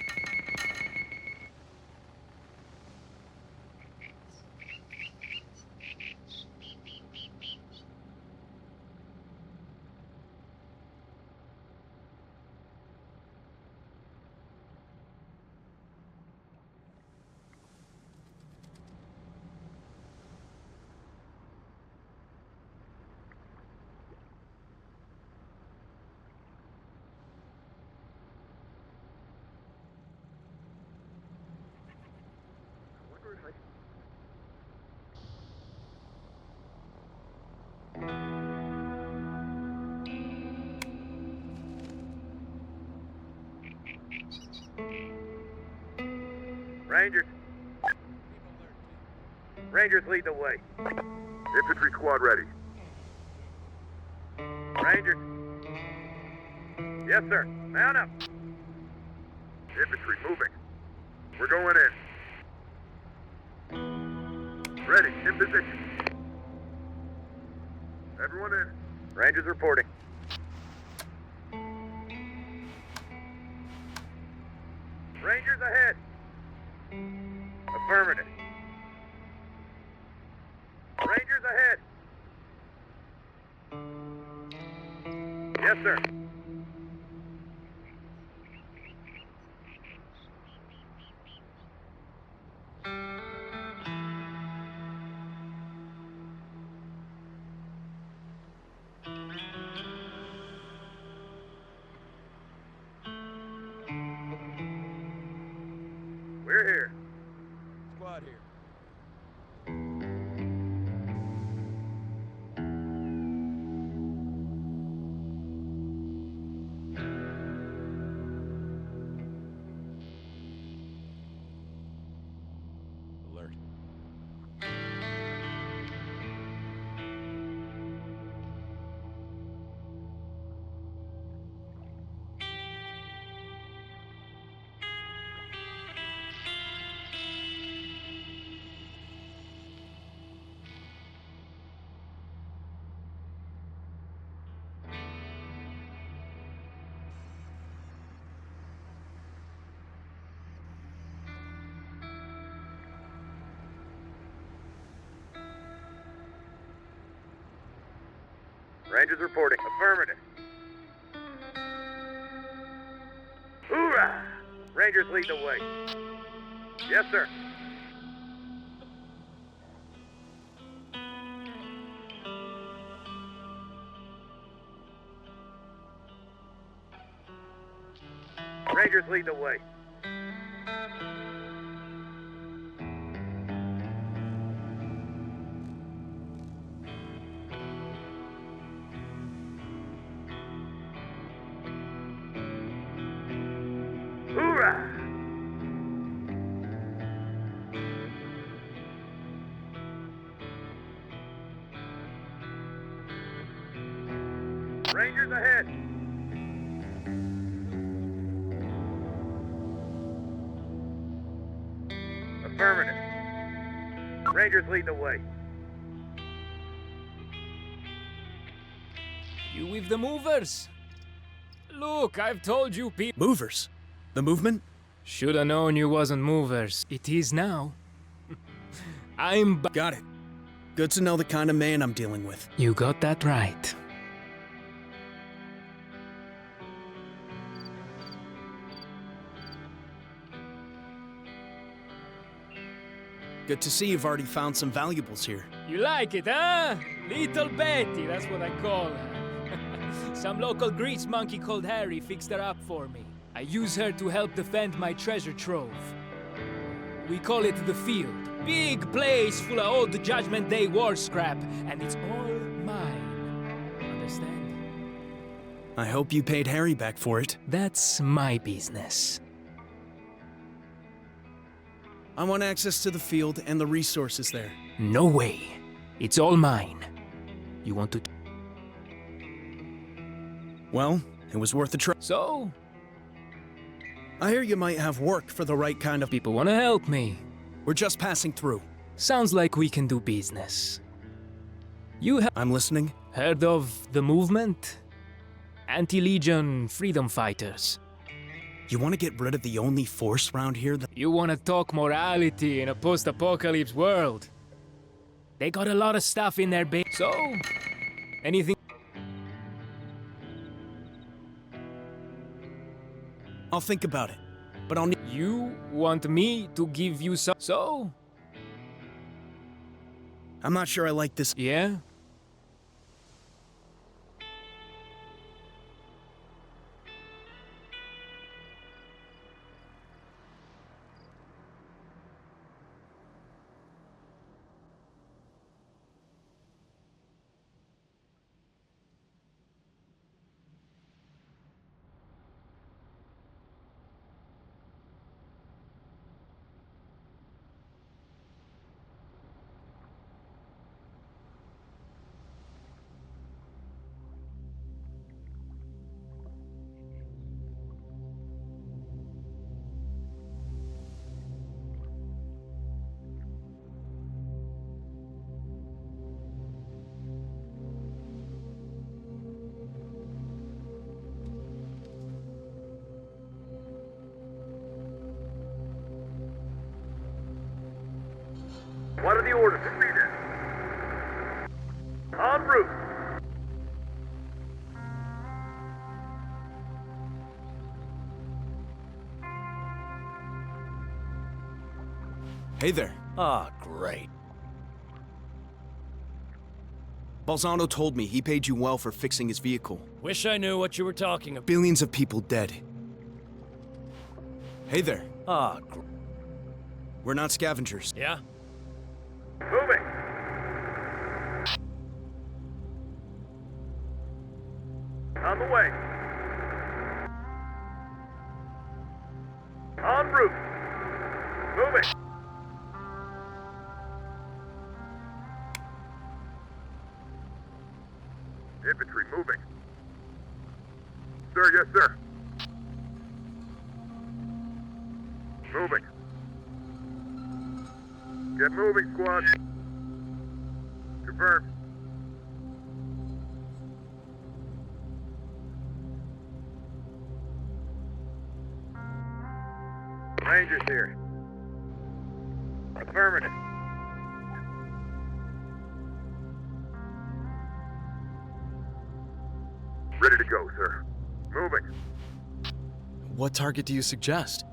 Rangers. Rangers lead the way. Infantry squad ready. Rangers. Yes, sir. Mount up. Infantry moving. We're going in. Ready. In position. Everyone in. Rangers reporting. Rangers ahead. Affirmative. Rangers ahead. Yes, sir. We're here. Squad here. Alert. Rangers reporting. Affirmative. Hoorah! Rangers lead the way. Yes, sir. Rangers lead the way. Hoorah! Rangers ahead. Affirmative. Rangers lead the way. You with the movers? Look, I've told you people. Movers? The movement? Shoulda known you wasn't movers. It is now. I'm. Got it. Good to know the kind of man I'm dealing with. You got that right. Good to see you've already found some valuables here. You like it, huh? Little Betty, that's what I call her. Some local grease monkey called Harry fixed her up for me. I use her to help defend my treasure trove. We call it the Field. Big place full of old Judgment Day war scrap, and it's all mine. Understand? I hope you paid Harry back for it. That's my business. I want access to the field and the resources there. No way. It's all mine. You want to... Well, it was worth a try. So? I hear you might have work for the right kind of People want to help me. We're just passing through. Sounds like we can do business. You have I'm listening. heard of the movement? Anti-Legion freedom fighters. You want to get rid of the only force around here that... You want to talk morality in a post-apocalypse world? They got a lot of stuff in their base. So, anything... I'll think about it, but I'll need... You want me to give you some... So? I'm not sure I like this... Yeah? What are the orders? Proceed. En route. Hey there. Ah, great. Balzano told me he paid you well for fixing his vehicle. Wish I knew what you were talking about. Billions of people dead. Hey there. Ah, We're not scavengers. Yeah? Moving. On the way. En route. Moving. Infantry moving. Sir, yes, sir. Moving. Get moving, squad. Confirmed. Rangers here. Affirmative. Ready to go, sir. Moving. What target do you suggest?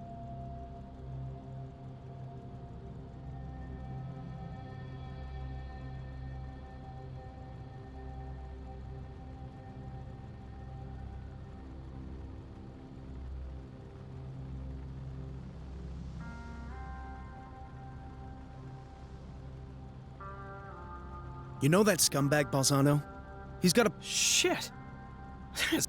You know that scumbag Balzano? He's got a... Shit!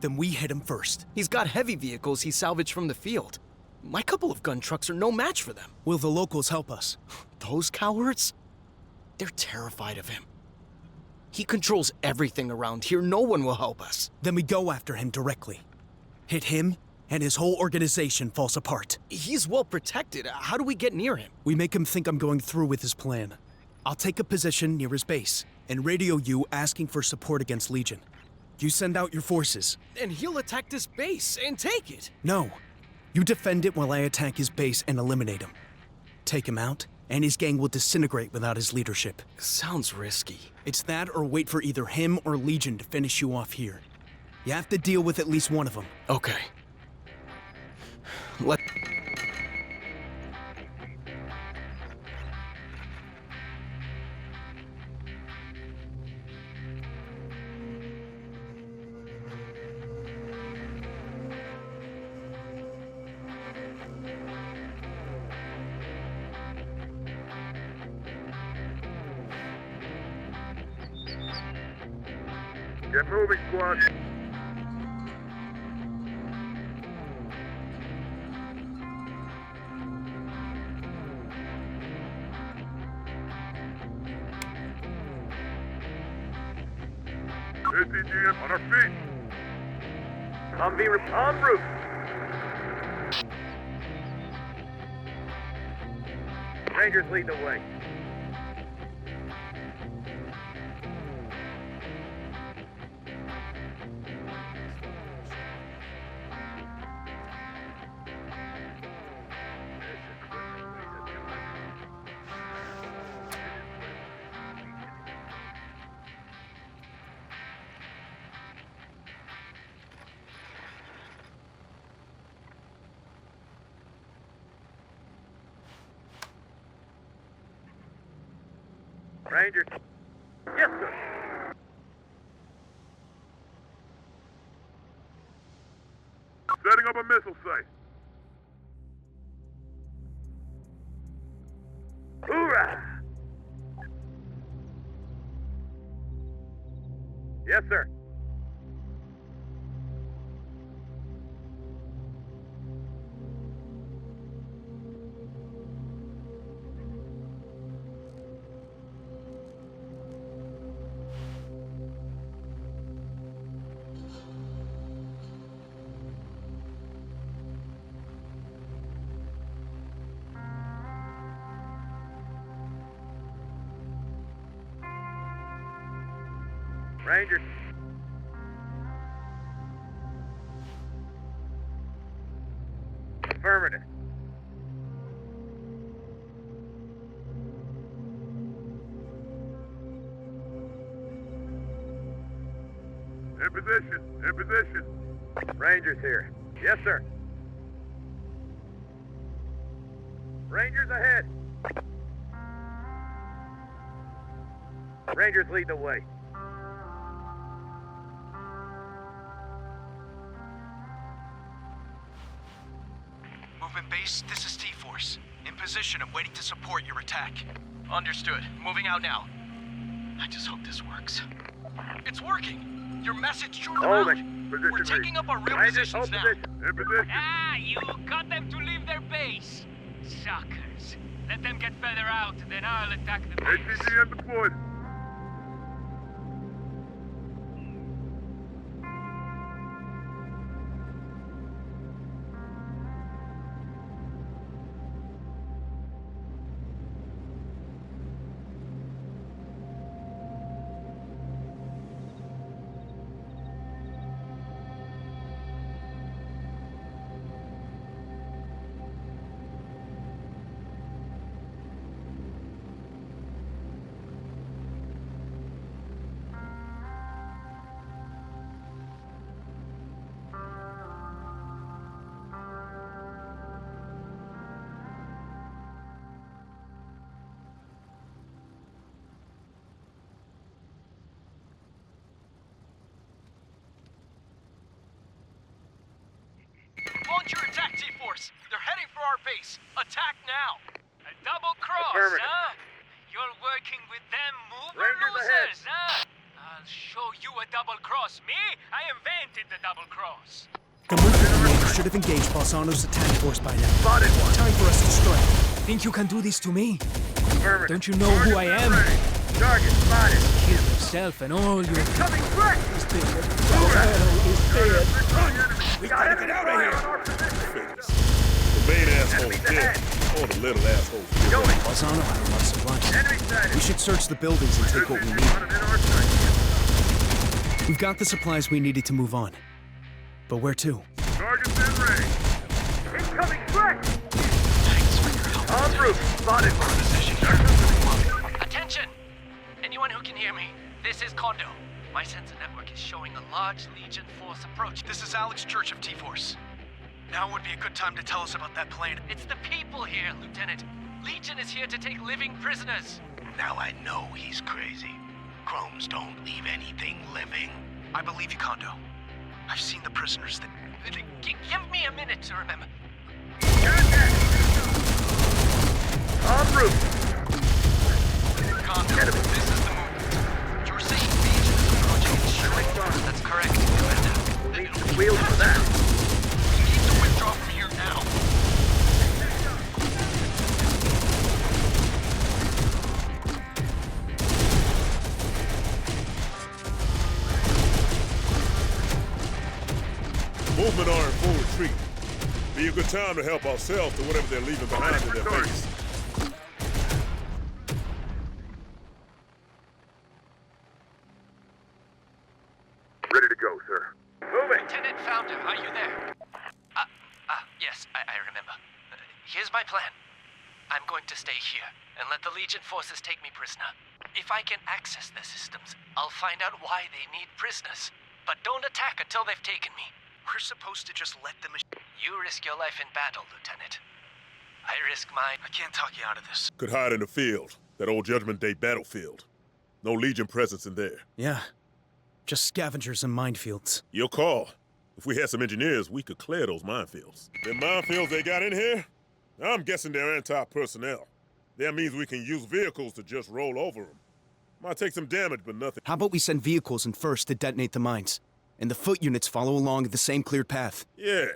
Then we hit him first. He's got heavy vehicles he salvaged from the field. My couple of gun trucks are no match for them. Will the locals help us? Those cowards? They're terrified of him. He controls everything around here. No one will help us. Then we go after him directly. Hit him, and his whole organization falls apart. He's well protected. How do we get near him? We make him think I'm going through with his plan. I'll take a position near his base and radio you asking for support against Legion. You send out your forces. And he'll attack this base and take it. No. You defend it while I attack his base and eliminate him. Take him out, and his gang will disintegrate without his leadership. Sounds risky. It's that or wait for either him or Legion to finish you off here. You have to deal with at least one of them. Okay. Let... Get moving, squad. TGM on our feet. Humvee en route. Rangers lead the way. Rangers. Yes, sir. Setting up a missile site. Hoorah! Yes, sir. Rangers. Affirmative. In position. In position. Rangers here. Yes, sir. Rangers ahead. Rangers lead the way. Movement base, this is T-Force. In position and waiting to support your attack. Understood. Moving out now. I just hope this works. It's working! Your message drew them out! Position We're taking up our real Hold positions now. position. In position. Ah, you got them to leave their base. Suckers. Let them get further out, then I'll attack the base. ATGM deployed. Launch your attack, T-Force! They're heading for our base! Attack now! A double cross, Affirmative. huh? You're working with them mover Rangers ahead. losers, huh? I'll show you a double cross. Me? I invented the double cross. The movement commander should have engaged Balzano's attack force by now. Spotted one. Time for us to strike. Think you can do this to me? Affirmative. Don't you know who I am? Target spotted. Kill yourself and all your... Coming quick. We gotta get out of here! The main asshole dead, or the little asshole. Balzano had a lot of supplies. Enemy sighted. We should search the buildings and take what we need. Spotted in our sight. We've got the supplies we needed to move on. But where to? Target's in range. Incoming quick. Thanks for your help. On route. Spotted. Position. Attention! Anyone who can hear me, this is Kondo. My sensor network is showing a large Legion force approach. This is Alex Church of T-Force. Now would be a good time to tell us about that plane. It's the people here, Lieutenant. Legion is here to take living prisoners. Now I know he's crazy. Chromes don't leave anything living. I believe you, Kondo. I've seen the prisoners that... Give me a minute to remember. En route. Kondo, this is the movement. You're saying Legion is approaching straight north. That's correct, Commander. Need some wheels for that. We need to withdraw from here now. Movement are in full retreat. Be a good time to help ourselves to whatever they're leaving behind in their base. Ready to go, sir. Moving. Lieutenant Founder, are you there? Yes, I remember. Here's my plan. I'm going to stay here and let the Legion forces take me prisoner. If I can access their systems, I'll find out why they need prisoners. But don't attack until they've taken me. We're supposed to just let them... You risk your life in battle, Lieutenant. I risk mine. I can't talk you out of this. Could hide in the field, that old Judgment Day battlefield. No Legion presence in there. Yeah. Just scavengers and minefields. Your call. If we had some engineers, we could clear those minefields. The minefields they got in here? I'm guessing they're anti-personnel. That means we can use vehicles to just roll over them. Might take some damage, but nothing. How about we send vehicles in first to detonate the mines? And the foot units follow along the same cleared path. Yeah.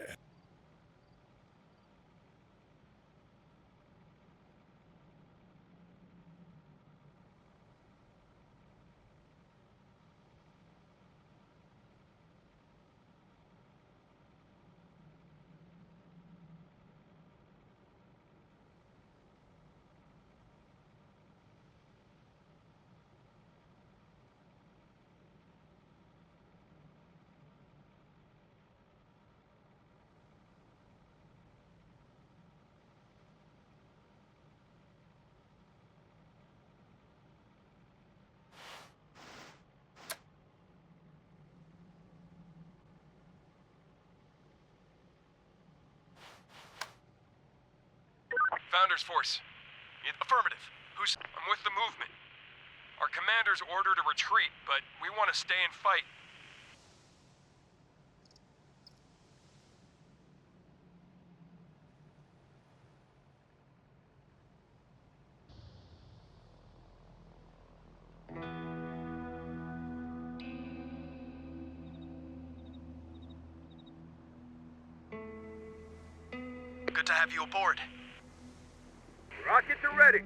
Founders Force. Affirmative. I'm with the movement. Our commander's ordered a retreat, but we want to stay and fight. Good to have you aboard. Rockets are ready.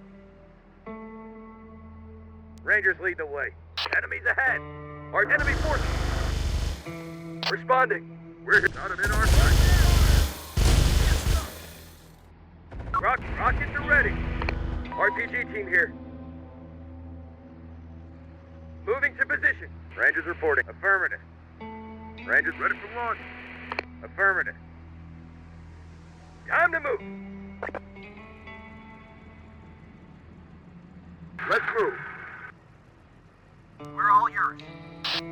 Rangers lead the way. Enemies ahead. Our enemy forces. Responding. We're got them in our sight. Rockets are ready. RPG team here. Moving to position. Rangers reporting. Affirmative. Rangers ready for launch. Affirmative. Time to move. Let's move. We're all yours. You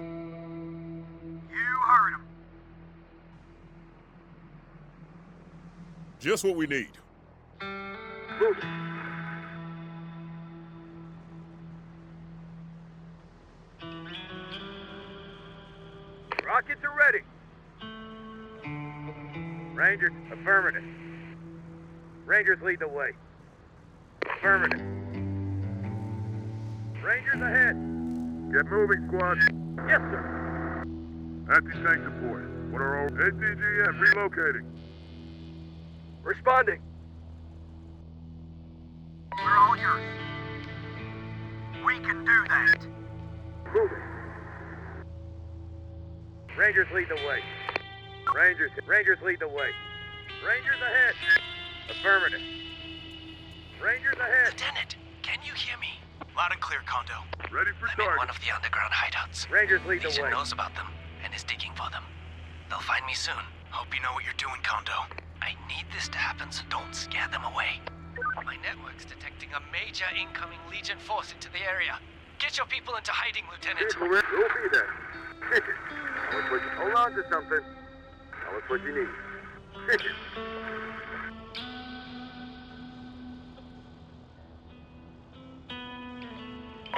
heard him. Just what we need. Move. Rockets are ready. Rangers, affirmative. Rangers lead the way. Affirmative. Rangers ahead. Get moving, squad. Yes, sir. Anti-tank deployed. What are all ATGM relocating? Responding. We're all yours. We can do that. Moving. Rangers lead the way. Rangers lead the way. Rangers ahead. Affirmative. Rangers ahead. Lieutenant, can you hear me? Loud and clear, Kondo. Ready for I'm in target. one of the underground hideouts. Rangers lead the Legion way. knows about them and is digging for them. They'll find me soon. Hope you know what you're doing, Kondo. I need this to happen, so don't scare them away. My network's detecting a major incoming Legion force into the area. Get your people into hiding, Lieutenant. We'll be there. Hold on to something. Tell us what you need.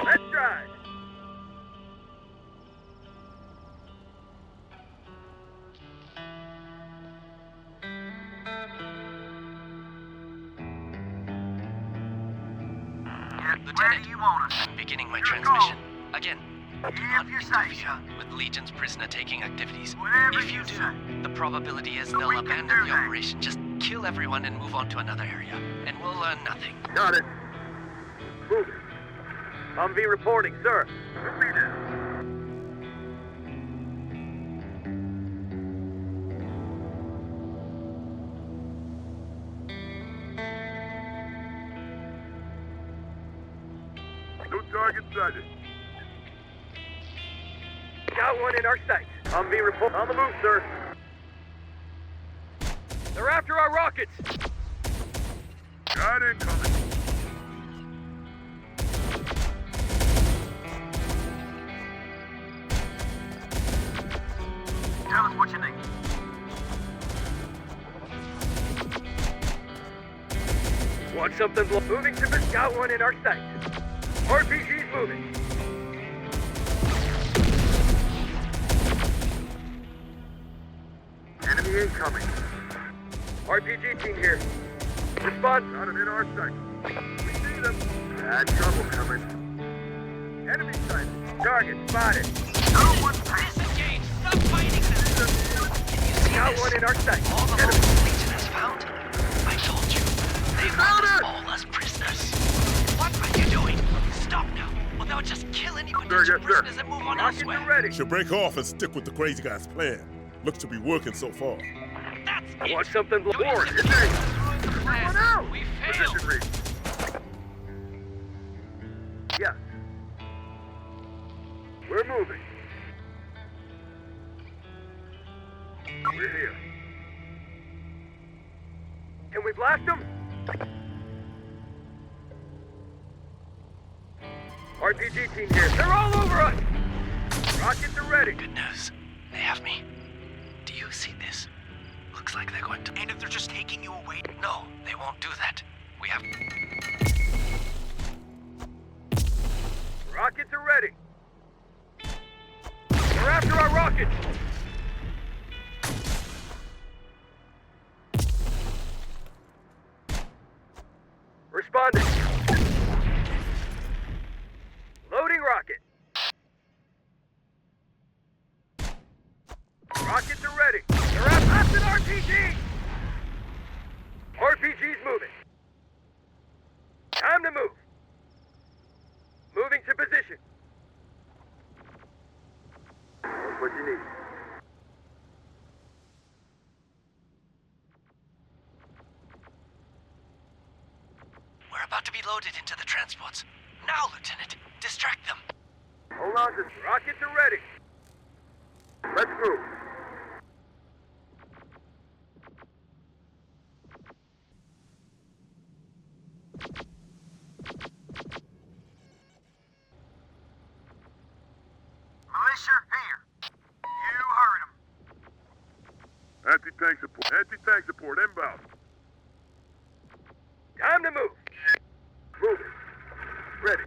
Let's drive. Lieutenant, Where do you want us? I'm beginning my Your transmission. Again, do If not you say interfere so. with Legion's prisoner-taking activities. Whatever If you you do, say. the probability is We they'll can abandon do the that. operation, just kill everyone and move on to another area. And we'll learn nothing. Got it. Moving. Humvee reporting, sir. We'll be there. New target sighted. Got one in our sight. Humvee report on the move, sir. They're after our rockets. Got incoming. Tell us what you need. Want something moving to this? Got one in our sight. RPG's moving. Enemy incoming. RPG team here. Response. Got him in our sight. We see them. Bad trouble coming. Enemy sighted. Target spotted. No one's disengaged. Stop fighting them. Got one in our sight. All the Enemy. local Legion has found? I told you. They want us all as prisoners. What are you doing? Stop now, or they'll just kill any potential prisoners and move on Rockets elsewhere. are ready. Should break off and stick with the crazy guy's plan. Looks to be working so far. That's I it. want something Don't more. execute It's through the plan. Everyone out. We failed. Position read. Yes. We're moving. We're here. Can we blast them? RPG team here. They're all over us! Rockets are ready. Good news. They have me. Do you see this? Looks like they're going to... And if they're just taking you away? No, they won't do that. We have... Rockets are ready. We're after our rockets. Responding. Loading rocket. Rockets are ready. They're after us at RPG. RPG's moving. Time to move. Moving to position. That's what you need. We're about to be loaded into the transports. Now, Lieutenant, distract them. Hold on, the rockets are ready. Let's move. Militia here. You heard him. Anti-tank support. Anti-tank support inbound. Time to move. Moving. Ready.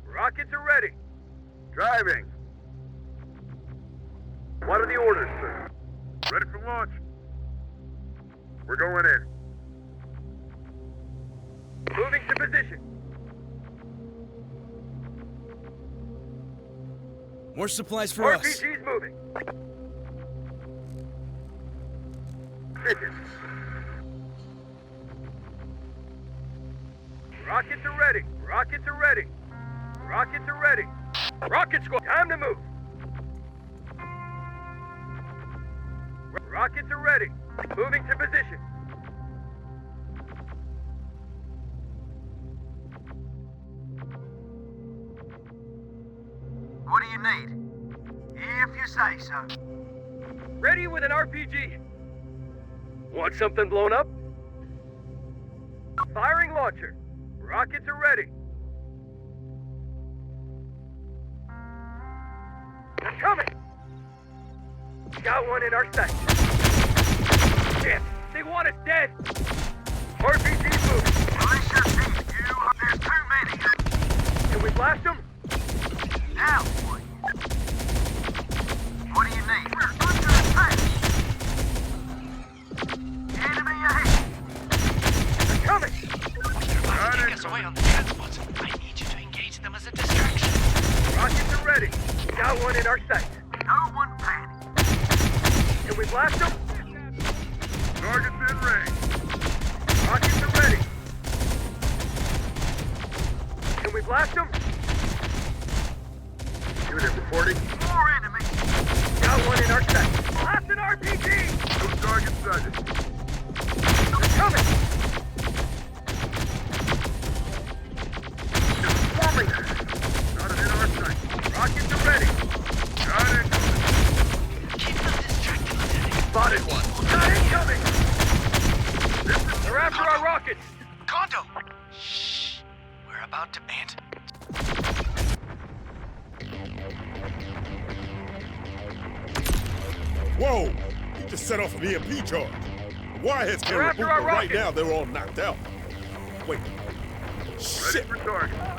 Rockets are ready. Driving. What are the orders, sir? Ready for launch. We're going in. Moving to position. More supplies for us. RPG's moving. Position. Rockets are ready. Rockets are ready. Rockets are ready. Rocket squad, time to move. Rockets are ready. Moving to position. What do you need? If you say so. Ready with an RPG. Want something blown up? Firing launcher. Rockets are ready. They're coming. Got one in our sight. Damn, they want us dead. RPG moving. Militia team, there's too many. Can we blast them? Now, boy. What do you need? We're under attack. Enemy ahead. They're coming. They're about to take us away on the transports. I need you to engage them as a distraction. Rockets are ready. Got one in our sight. No one panic. Can we blast them? Target's in range. Rockets are ready. Can we blast them? Unit reporting. More enemies. Got one in our sight. Blast an RPG! No target sighted. They're coming! Just swarming us. Not in our sight. Rockets are ready. Got it. Keep them distracted, Lieutenant. Spotted one. Got it coming! They're after our rockets! Kondo! Shh. We're about to end. Whoa! He just set off an EMP charge. The Wireheads can't They're after reboot, our but right rockets. now they're all knocked out. Wait. Shit!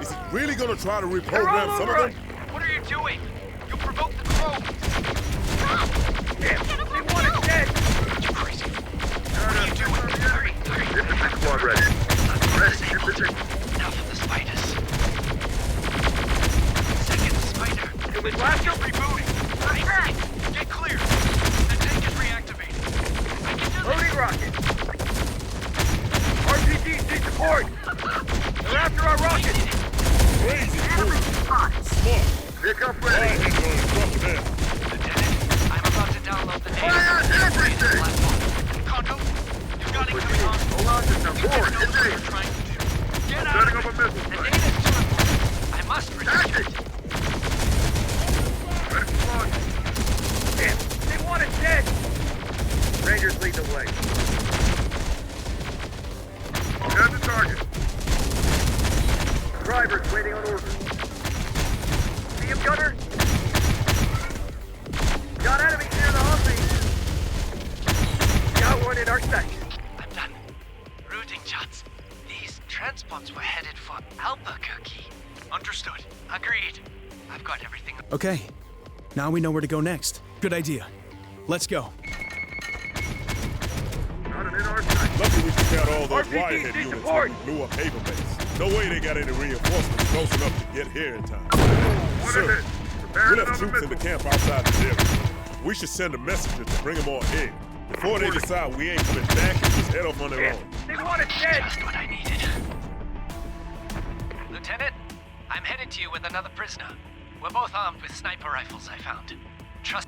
Is he really gonna try to They're reprogram all some over of us! them? What are you doing? You provoked the crow. Damn, they want us dead! You crazy. What are you doing? Hurry, hurry. Infantry squad ready. Ready, infantry. Now for the spiders. Second spider. Can we blast them? Rebooting. Right. Get clear. The tank is reactivated. I can do Loading rocket! RPGs need support! They're after our rockets! Crazy cool. Smart. Pickup ready! Wireheads are in trouble now. Lieutenant, I'm about to download the data. Fire everything! Kondo, you've got it coming on. Hold on to some You more. know what we're trying to do. Get out Setting of up a it. missile The strike. data's too important. I must retrieve it. Ready for launch. Damn, they want us dead! Rangers lead the way. There's the target. Drivers waiting on orders. See him, Gunner? Got enemies near the Humvee. Got one in our sight. I'm done. Routing shots. These transports were headed for Albuquerque. Understood. Agreed. I've got everything. Okay, now we know where to go next. Good idea. Let's go. Not an in our sight. Lucky we took out all those RPGs Wirehead need units support. when we blew up Haven Base. No way they got any reinforcements close enough to get here in time. Sir, we left troops in the camp outside this area. We should send a messenger to bring them on in. Before they decide we ain't coming back and just head off on their own. They want us dead! Just what I needed. Lieutenant, I'm headed to you with another prisoner. We're both armed with sniper rifles I found. Trust...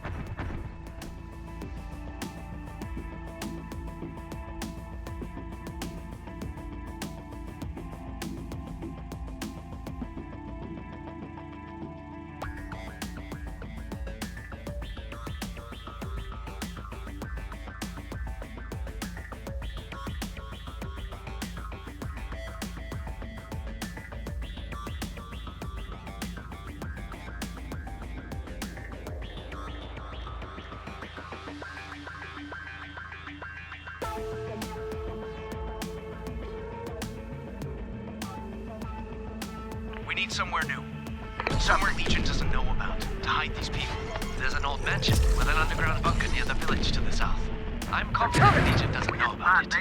We need somewhere new. Somewhere Legion doesn't know about, to hide these people. There's an old mansion with an underground bunker near the village to the south. I'm confident Legion doesn't know about it.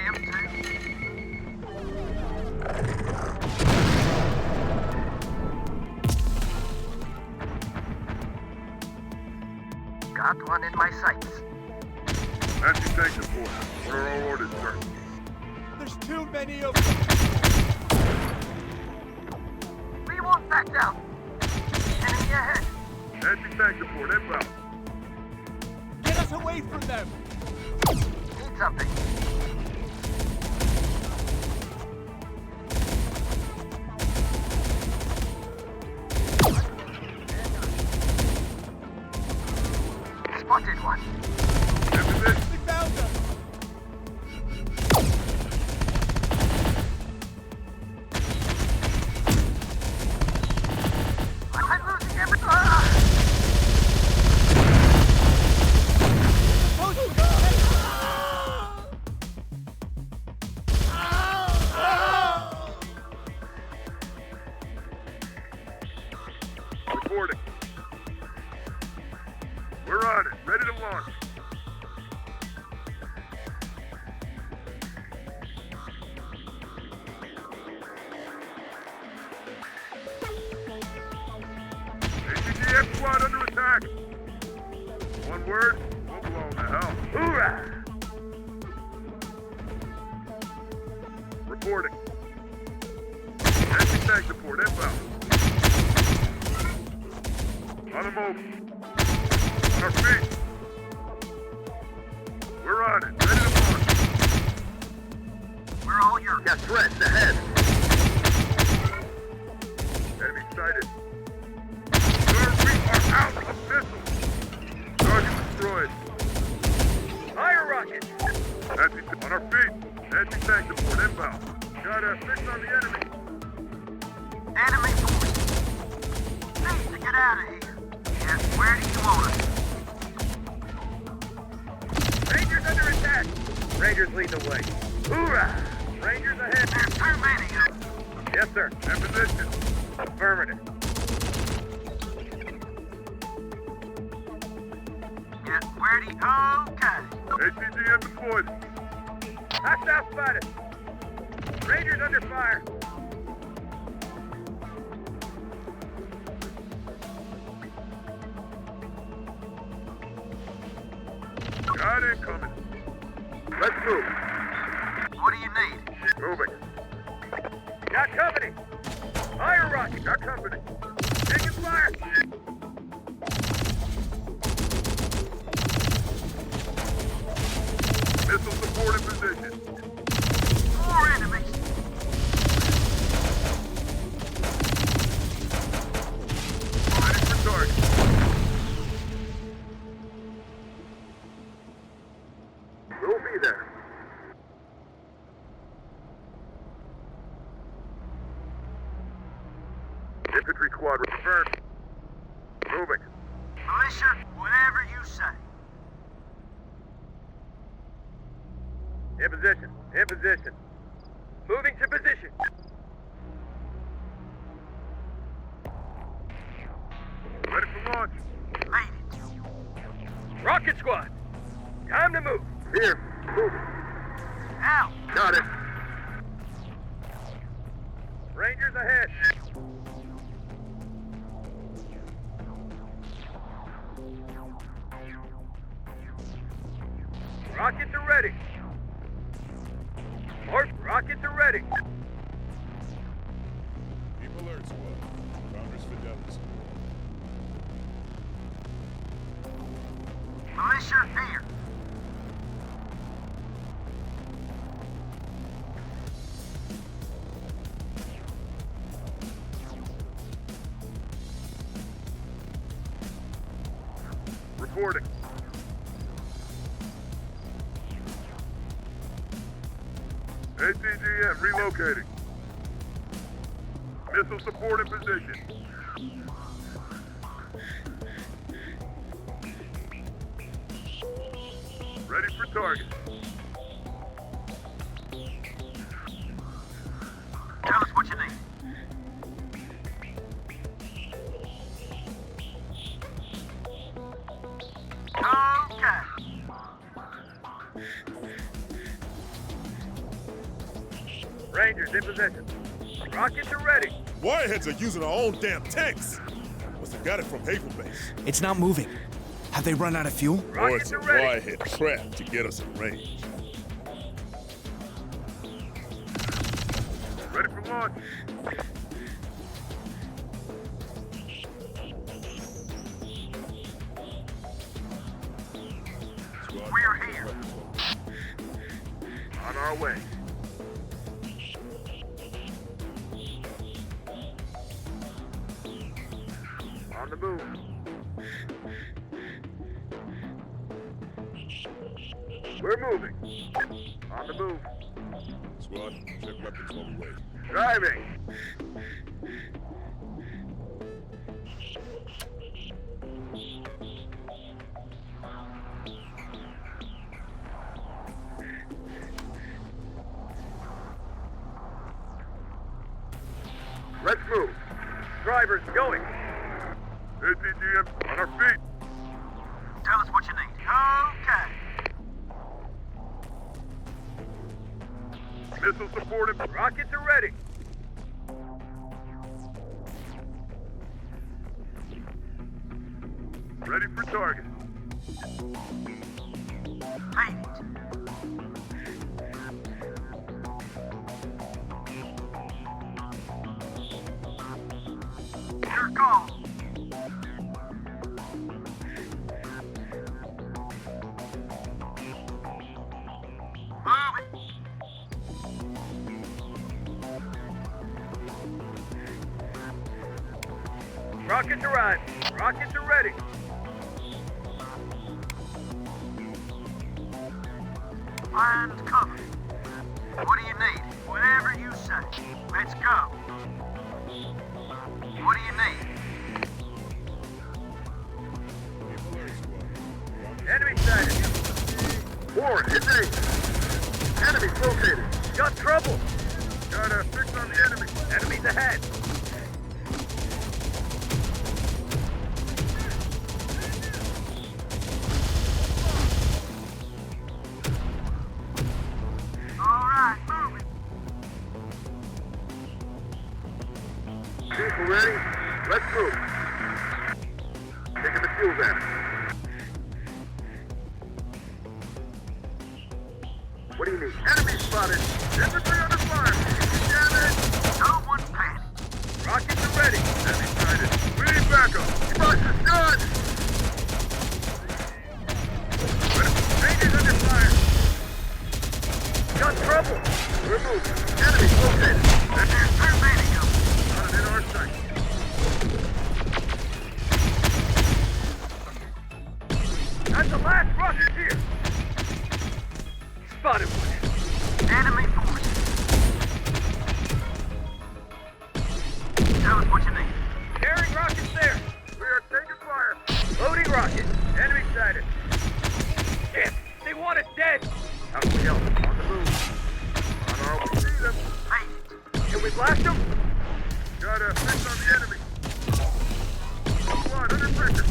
Got one in my sights. As you take the fort, what are our orders, sir? There's too many of them. We won't back down. Enemy ahead. As you take the fort, inbound. Get us away from them. Need something. Spotted one. We found them. I'm losing every... Reporting. We're on it, ready to launch. ATGF squad under attack. One word, we'll blow them to hell. Hoorah! Reporting. Anti-tank support inbound. On the move. On our feet. We're on it, ready to launch. We're all yours. Got threats ahead. Enemy sighted. Sir, we are out of missiles. Target destroyed. Fire rocket. On our feet. Anti-tank support inbound. Got a fix on the enemy. Enemy force. Need to get out of here. Yes, where do you want us? Rangers under attack. Rangers lead the way. Hoorah! Rangers ahead. There's too many of them. Yes, sir. In position. Affirmative. Yes, where do you... Okay. ATGM deployed. Hostile spotted. Rangers under fire. Got incoming. Let's move. What do you need? Moving. Got company. Fire rocket. Got company. Taking fire. Missile support in position. More enemies. Ready for target. We'll be there. Infantry squad confirmed. Moving. Militia, whatever you say. In position. In position. Moving to position. Ready for launch. Made it. Rocket squad. Time to move. Here. Moving. Out. Got it. Rangers ahead. Rockets are ready. Mark, rockets are ready. Keep alert, squad. Founders Fidelis. Militia here. Reporting. ATGM relocating. Missile support in position. Ready for target. Tell us what you need. Okay. Rangers in position. Rockets are ready. Wireheads are using our own damn tanks. Must have got it from Haven Base. It's not moving. Have they run out of fuel? Or it's Rockets a are ready. wirehead trap to get us in range. Ready for launch. Squad, We're here. On our way. On the move. We're moving. On the move. Squad, check weapons while we wait. Driving. Let's move. Drivers going. ATGM on our feet. Tell us what you need. Okay. Missile supported. Rockets are ready. Ready for target. Made it. Your call. Move it. Rockets arrive. Rockets are ready. And cover. What do you need? Whatever you say. Let's go. What do you need? Keep alert, squad. Enemy sighted. Warren, hit me. Enemy's located. Got trouble. Got a fix on the enemy. Enemy's ahead. All right, move it. Vehicle ready. Let's move. Taking the fuel van. What do you need? Enemy spotted. Infantry under fire. Damage. No one panic. Rockets are ready. Enemy sighted. We need backup. Bus is done. Rangers under fire. Got trouble. We're moving. Enemy located. There's too many of them. Not in our sight. That's the last rocket here. Spotted one. Enemy forces. Tell us what you need. Carrying rockets there. We are taking fire. Loading rocket. Enemy sighted. Damn, they want us dead. How can we help? On the move. On our way. See them. Made it. Can we blast them? Got a fix on the enemy. Squad under pressure.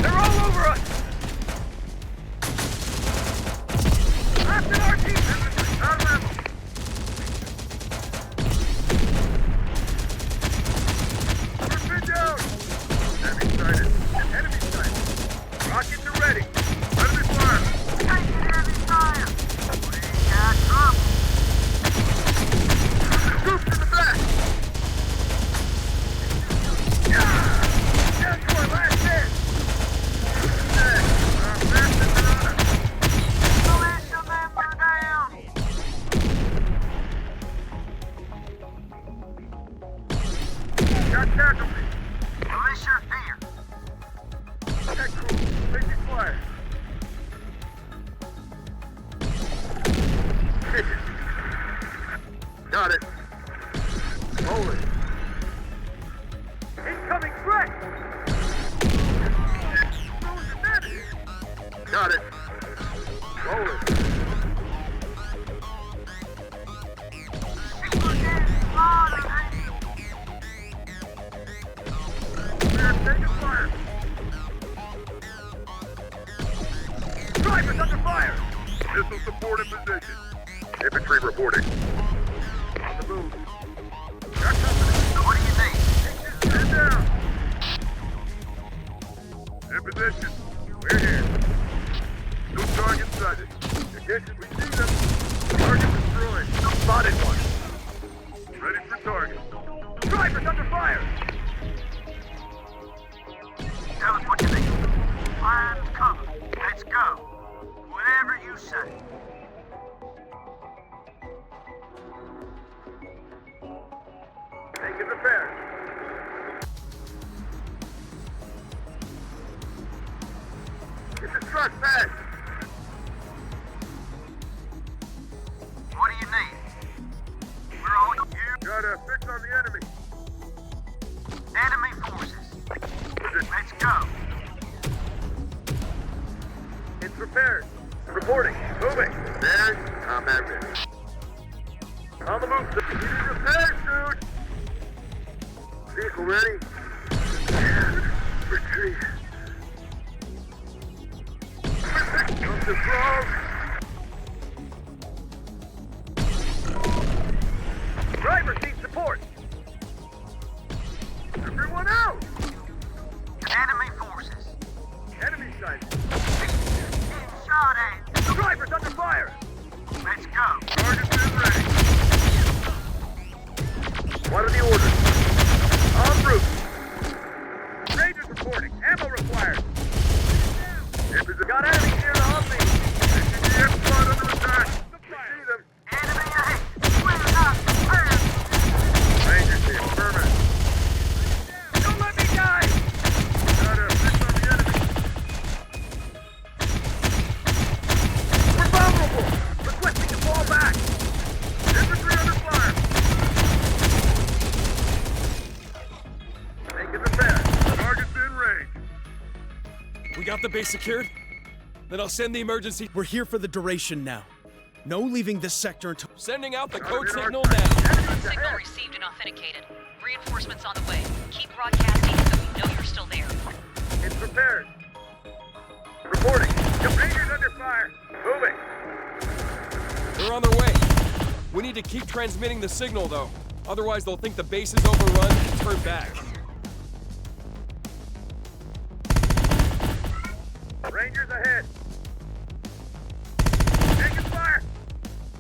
They're all over us. Blasting our team. Out of ammo. We're pinned down. Enemy sighted. Enemy sighted. Got it. Rolling. We're taking fire. Driver's under fire. Missile support in position. Infantry reporting. On the move. Got company. What do you need? Stand down. In position. We're here. No target sighted. Condition, we see them. Target destroyed. Spotted one. Ready for target. Driver's under fire. Tell us what you need. Find cover. Let's go. Whatever you say. Taking repairs. Get the truck back. What do you need? We're all here. Got a fix on the enemy. Enemy forces. Let's go. It's repaired. Reporting. Moving. There. Combat ready. On the move. You need repairs, dude. Vehicle ready. Retreat. Something's wrong. Driver needs support. Everyone out. Enemy forces. Enemy sighted. Shot at. Driver's under fire. Let's go. Target's in ready. What are the orders? En route. Rangers reporting. Ammo required. Got enemies near the Humvee. TGM squad under attack. See them. Enemy ahead. We're not prepared. Rangers here. Affirmative. Don't let me die. Got a fix on the enemy. We're vulnerable. Requesting to fall back. Infantry under fire. Making repair. Target's in range. We got the base secured? Then I'll send the emergency. We're here for the duration now. No leaving this sector until. Sending out the code in our signal sight. now. Enemies Signal ahead. received and authenticated. Reinforcements on the way. Keep broadcasting so we know you're still there. It's prepared. Reporting. Rangers under fire. Moving. They're on their way. We need to keep transmitting the signal, though. Otherwise, they'll think the base is overrun and turn back. Rangers ahead. Taking fire.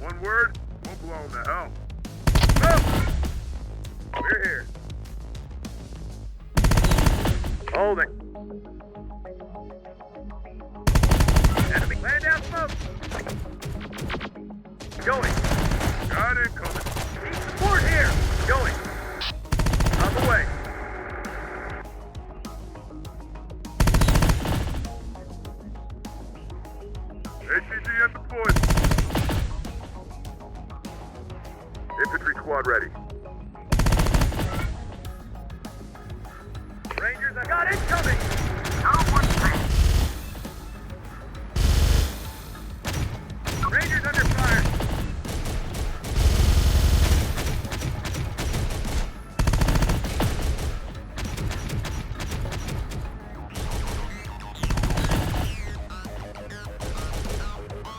One word, we'll blow them to hell. Oh! We're here. Holding. Enemy laying down smoke. Going. Got it coming. Need support here. Going. On the way. HCGM deployed. Infantry squad ready. Rangers, I got incoming! No one's there. Rangers under fire!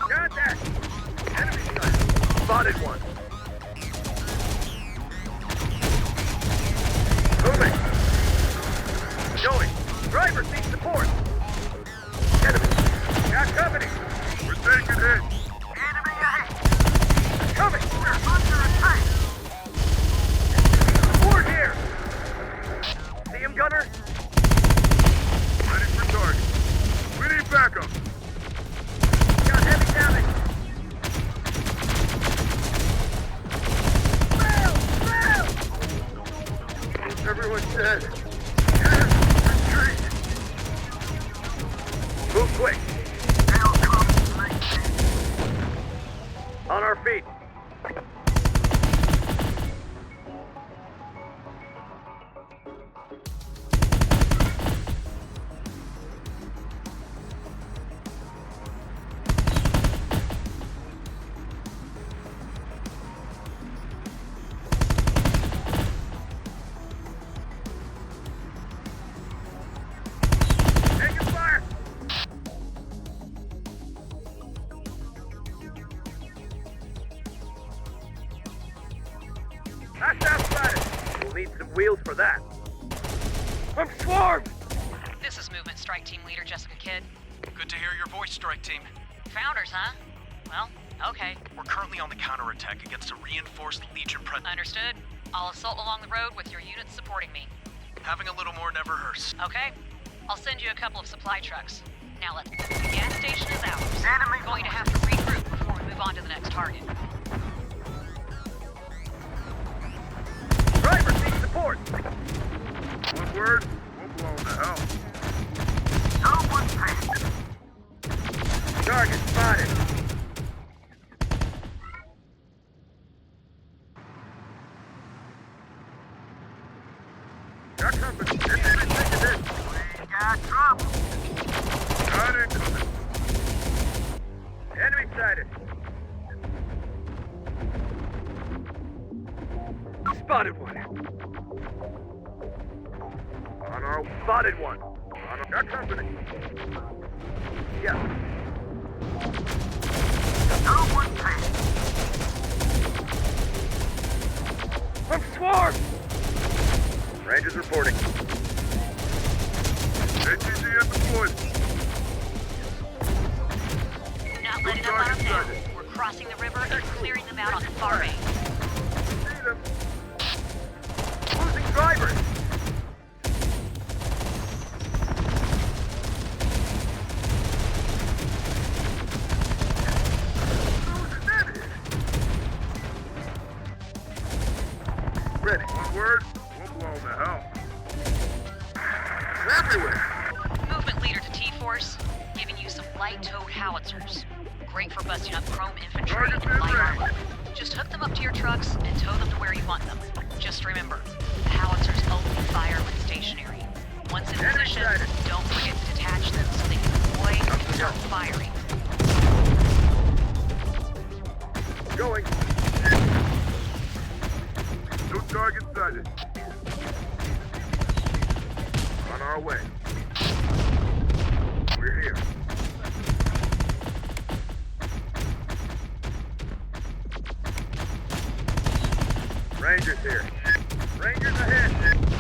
Contact! Enemy sighted. Spotted one. Moving. Going. Driver needs support. Enemy. Got company. We're taking hit. Enemy ahead. Coming. We're under attack. Support here. See him, gunner? Ready for target. We need backup. Got heavy damage. Fail! Everyone's dead. Retreat. Move quick. Now come make On our feet. wheels for that. I'm swarmed! This is Movement Strike Team Leader Jessica Kidd. Good to hear your voice, Strike Team. Founders, huh? Well, okay. We're currently on the counterattack against a reinforced Legion Understood. I'll assault along the road with your units supporting me. Having a little more never hurts. Okay. I'll send you a couple of supply trucks. Now let's... The gas station is ours. We're going to have to regroup before we move on to the next target. Driver needs support! One word, we'll blow him to hell. No one's paid. Target spotted. Got company. This is it. We got trouble. Got it coming. Enemy sighted. Spotted one. On our spotted one. On our company. Yeah. No one paid. I'm swarmed! Rangers reporting. ATGM deployed. Not letting up on them now. We're crossing the river and clearing them out on the far bank. See them. Losing drivers. Ready. One word, we'll blow them to hell. Everywhere. Movement leader to T-Force, giving you some light-towed howitzers. Great for busting up chrome infantry and light armor. Just hook them up to your trucks and tow them to where you want them. Just remember, the howitzers only fire when stationary. Once in position, don't forget to detach them so they can deploy and start firing. Going. No target sighted. On our way. We're here. Rangers here. Rangers ahead.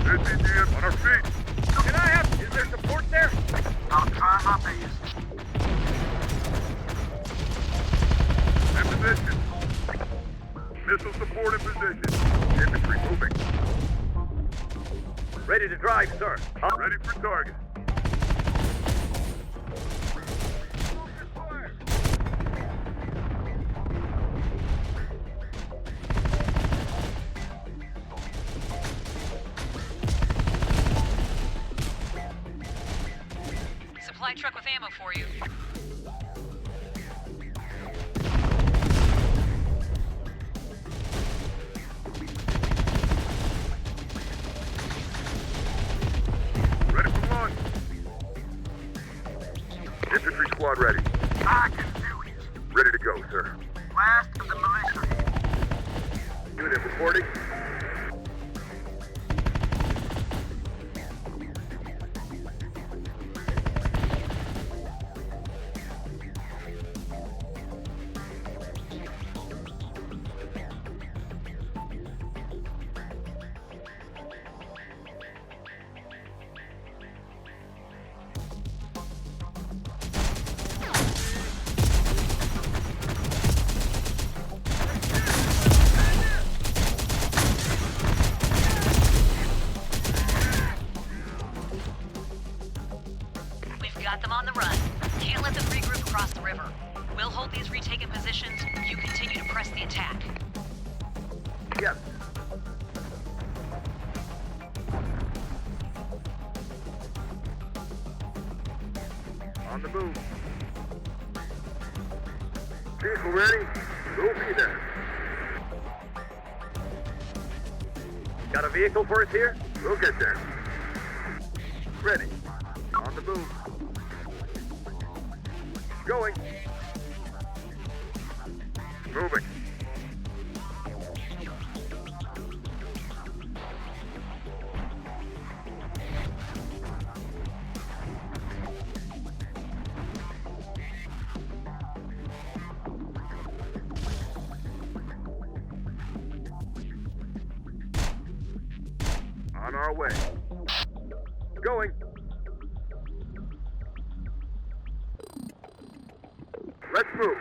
ATGM on our feet. Can I have... Is there support there? I'll try my best. In position. Missile support in position. Infantry moving. Ready to drive, sir. Ready for target. Supply truck with ammo for you. Ready for launch. Infantry squad ready. I can do it. Ready to go, sir. Last of the militia. Unit reporting. Got them on the run. Can't let them regroup across the river. We'll hold these retaken positions. You continue to press the attack. Yes. On the move. Vehicle ready? We'll be there. Got a vehicle for us here? We'll get there. Ready. On the move. Going. Moving. our way. Going. Let's move.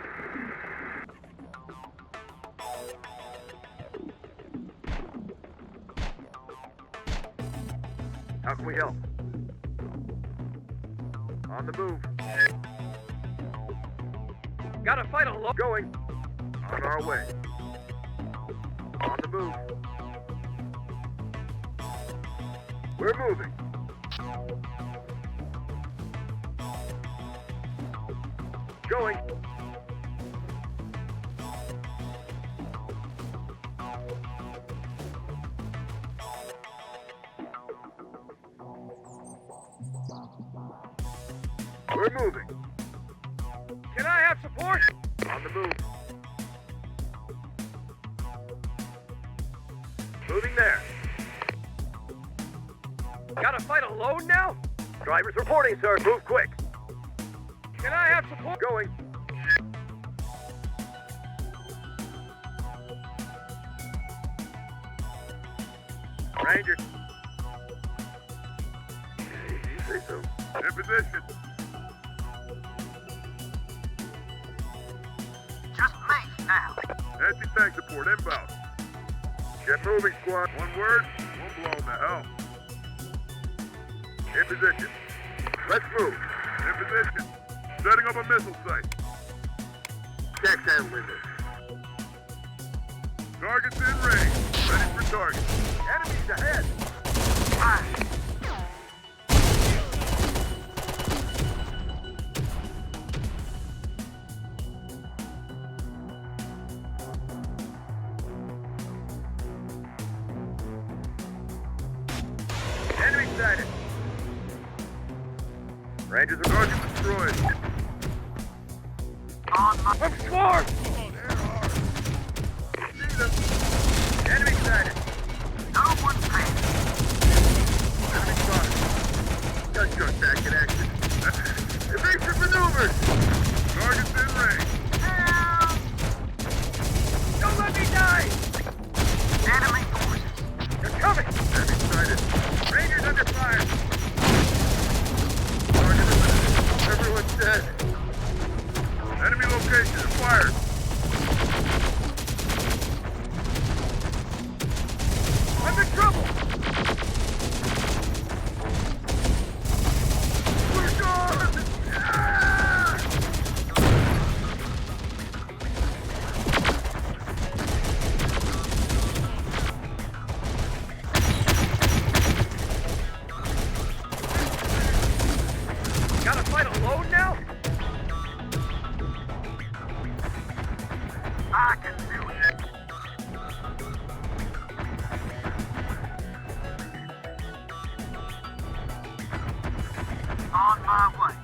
How can we help? On the move. Gotta fight alone. Going. On our way. On the move. We're moving. Going. We're moving. Can I have support? On the move. Moving there. Gotta fight alone now? Drivers reporting, sir. Move quick. Can I have support? Going. Ranger. You say so. In position. Just me now. Anti-tank support inbound. Get moving, squad. One word, we'll blow them to hell. In position. Let's move. In position. Setting up a missile site. Checks and windows. Target's in range. Ready for target. Enemies ahead. Fire. Enemy sighted. Rangers are target destroyed. On my... I'm swarmed! See them. Enemy sighted. No one's paying. Enemy spotted. Gunshot back in action. Evasive maneuvers! Target's in range. Help! Don't let me die! Enemy forces. They're coming! Enemy sighted. Rangers under fire. Target eliminated. Everyone's dead. Enemy location acquired. I'm in trouble! We're gone! Ah! Gotta fight alone now? I can do it. On my way.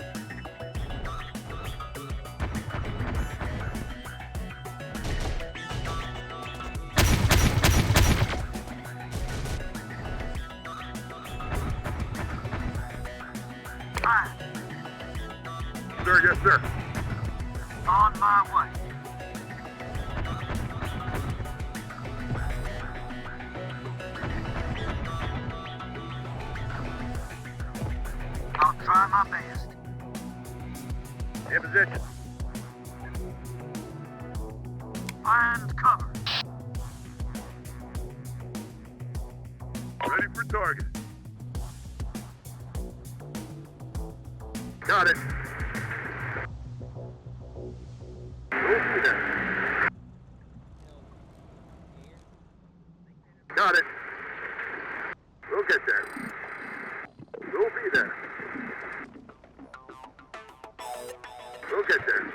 Fire. Sir, yes, sir. On my way. I'll try my best. In position. Find cover. Ready for target. Got it. We'll see that. Got it. We'll get there. We'll be there. We'll get there.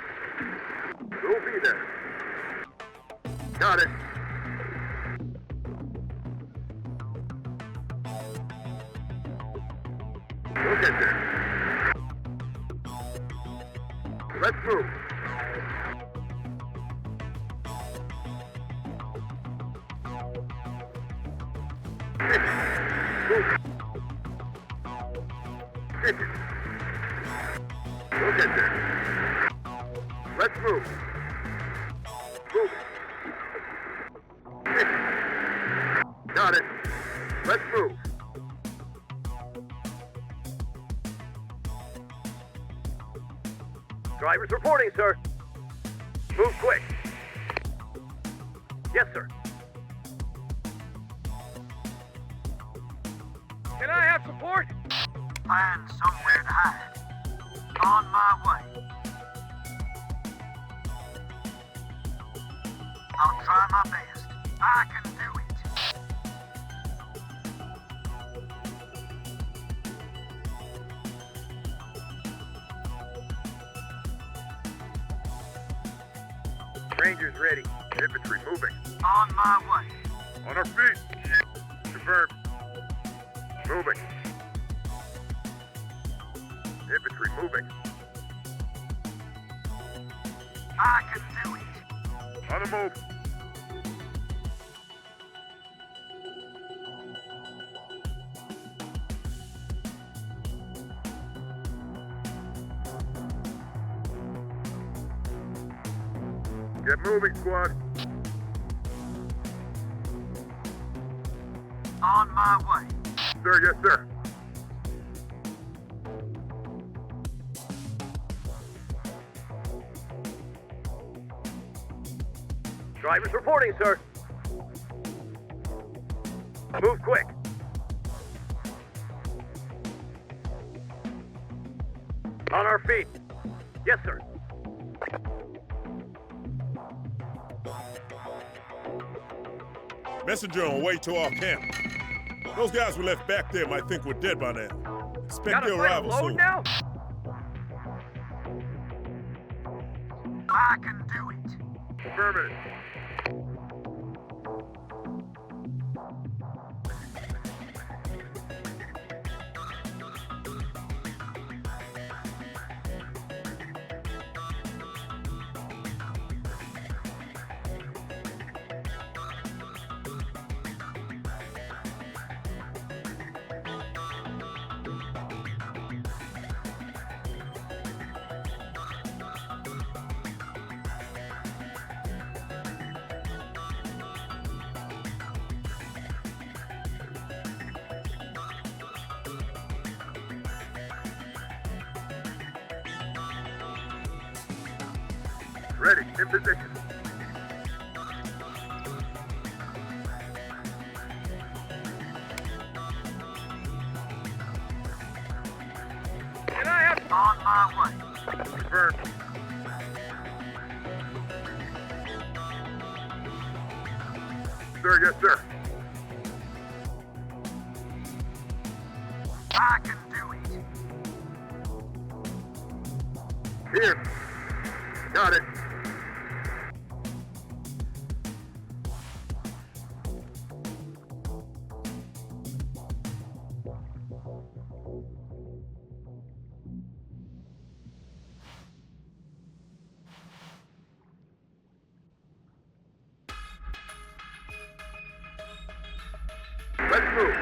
We'll be there. Got it. We'll get there. Let's move. We'll get there. Let's move. Move. Got it. Let's move. Drivers reporting, sir. Move quick. Yes, sir. Can I have support? Find somewhere to hide. On my way. I'll try my best. I can do it. Rangers ready. Infantry moving. On my way. On our feet. Confirmed. Moving. Infantry moving. I can do it. On the move. Get moving, squad. On my way. Sir, yes, sir. Drivers reporting, sir. Move quick. On our feet. Yes, sir. Messenger on way to our camp. Those guys we left back there might think we're dead by now. Expect their arrival soon. Now? I can do it. Affirmative. Ready, in position. Can I have... On my way. Confirmed. Sir, yes, sir. I can do it. Here. Got it. Let's move.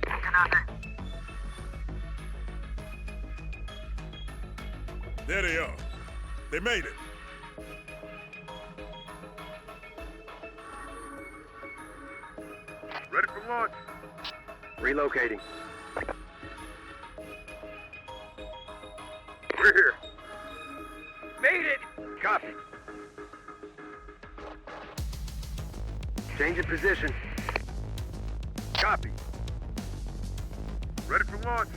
Looking out there. There they are. They made it. Ready for launch. Relocating. We're here. Made it! Copy. Change in position. Copy. Ready for launch.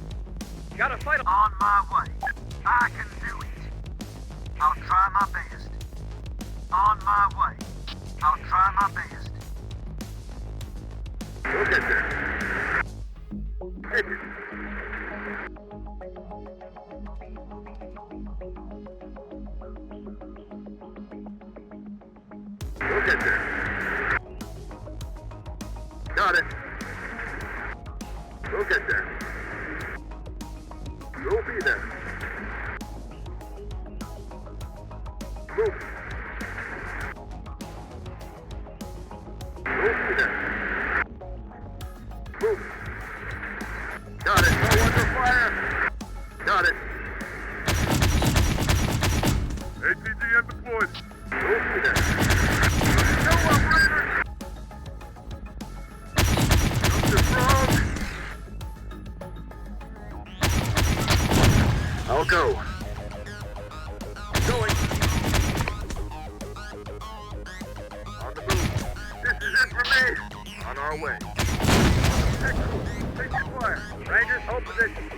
Got a sight on my way. I can do it. I'll try my best. On my way. I'll try my best. We'll get there. Hit it. We'll get there. Got it. We'll get there. We'll be there. Move. We'll be there. Move. Got it. No under fire. Got it. ATGM deployed. We'll be there. Go, operator. our way. Excellent. Take the fire. Rangers, hold position.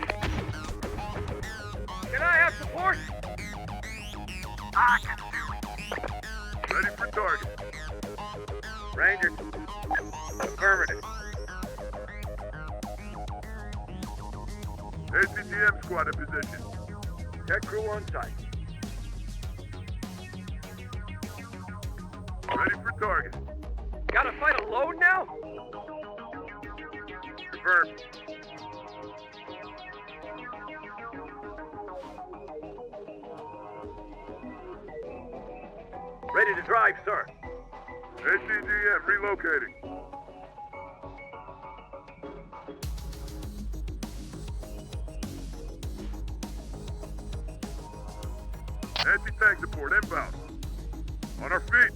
Can I have support? I can do it. Ready for target. Rangers. Affirmative. ACTM squad in position. Tech crew on site. Ready for target. Gotta fight alone now? Confirmed. Ready to drive, sir. ACGM relocating. Anti-tank support inbound. On our feet.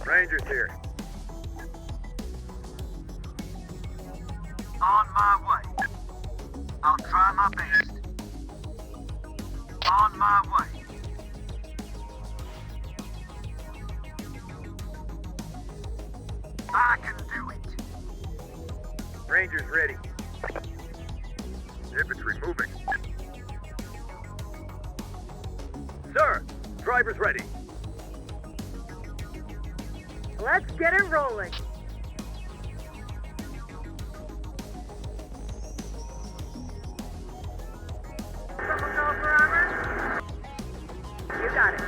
Rangers here. On my way. I'll try my best. On my way. I can do it. Rangers ready. Infantry moving. Sir, driver's ready. Let's get it rolling. Someone call for armor? You got it.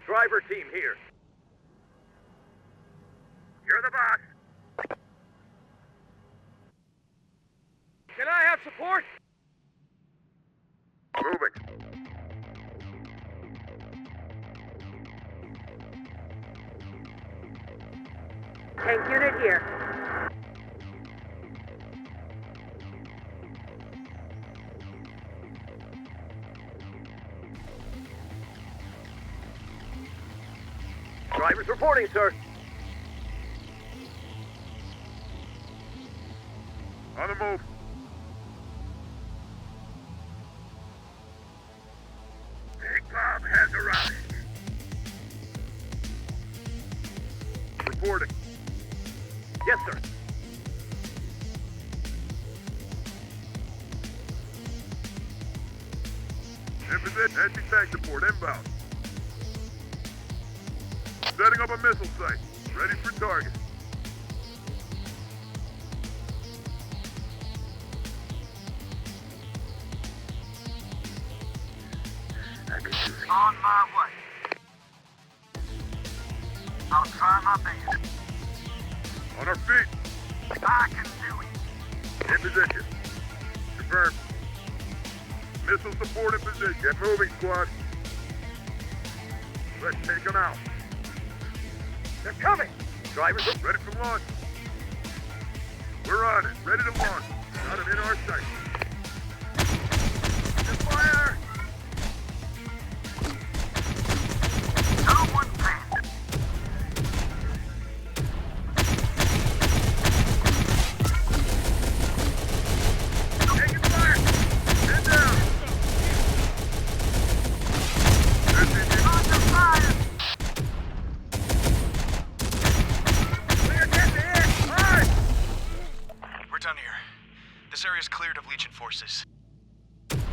Driver team here. You're the boss. Can I have support? Moving. Tank unit here. Drivers reporting, sir. On the move. Big Bob has arrived. Reporting. Yes, sir. In position. Anti-tank support inbound. Setting up a missile site. Ready for target. On my way. I'll try my best. On our feet. I can do it. In position. Confirmed. Missile support in position. Get moving, squad. Let's take them out. They're coming! Drivers are ready for launch. We're on it. Ready to launch. Got them in our sight. Fire! No one can. Taking fire! Head down! Under fire! We're getting hit! Hard! We're done here. This area's cleared of Legion forces.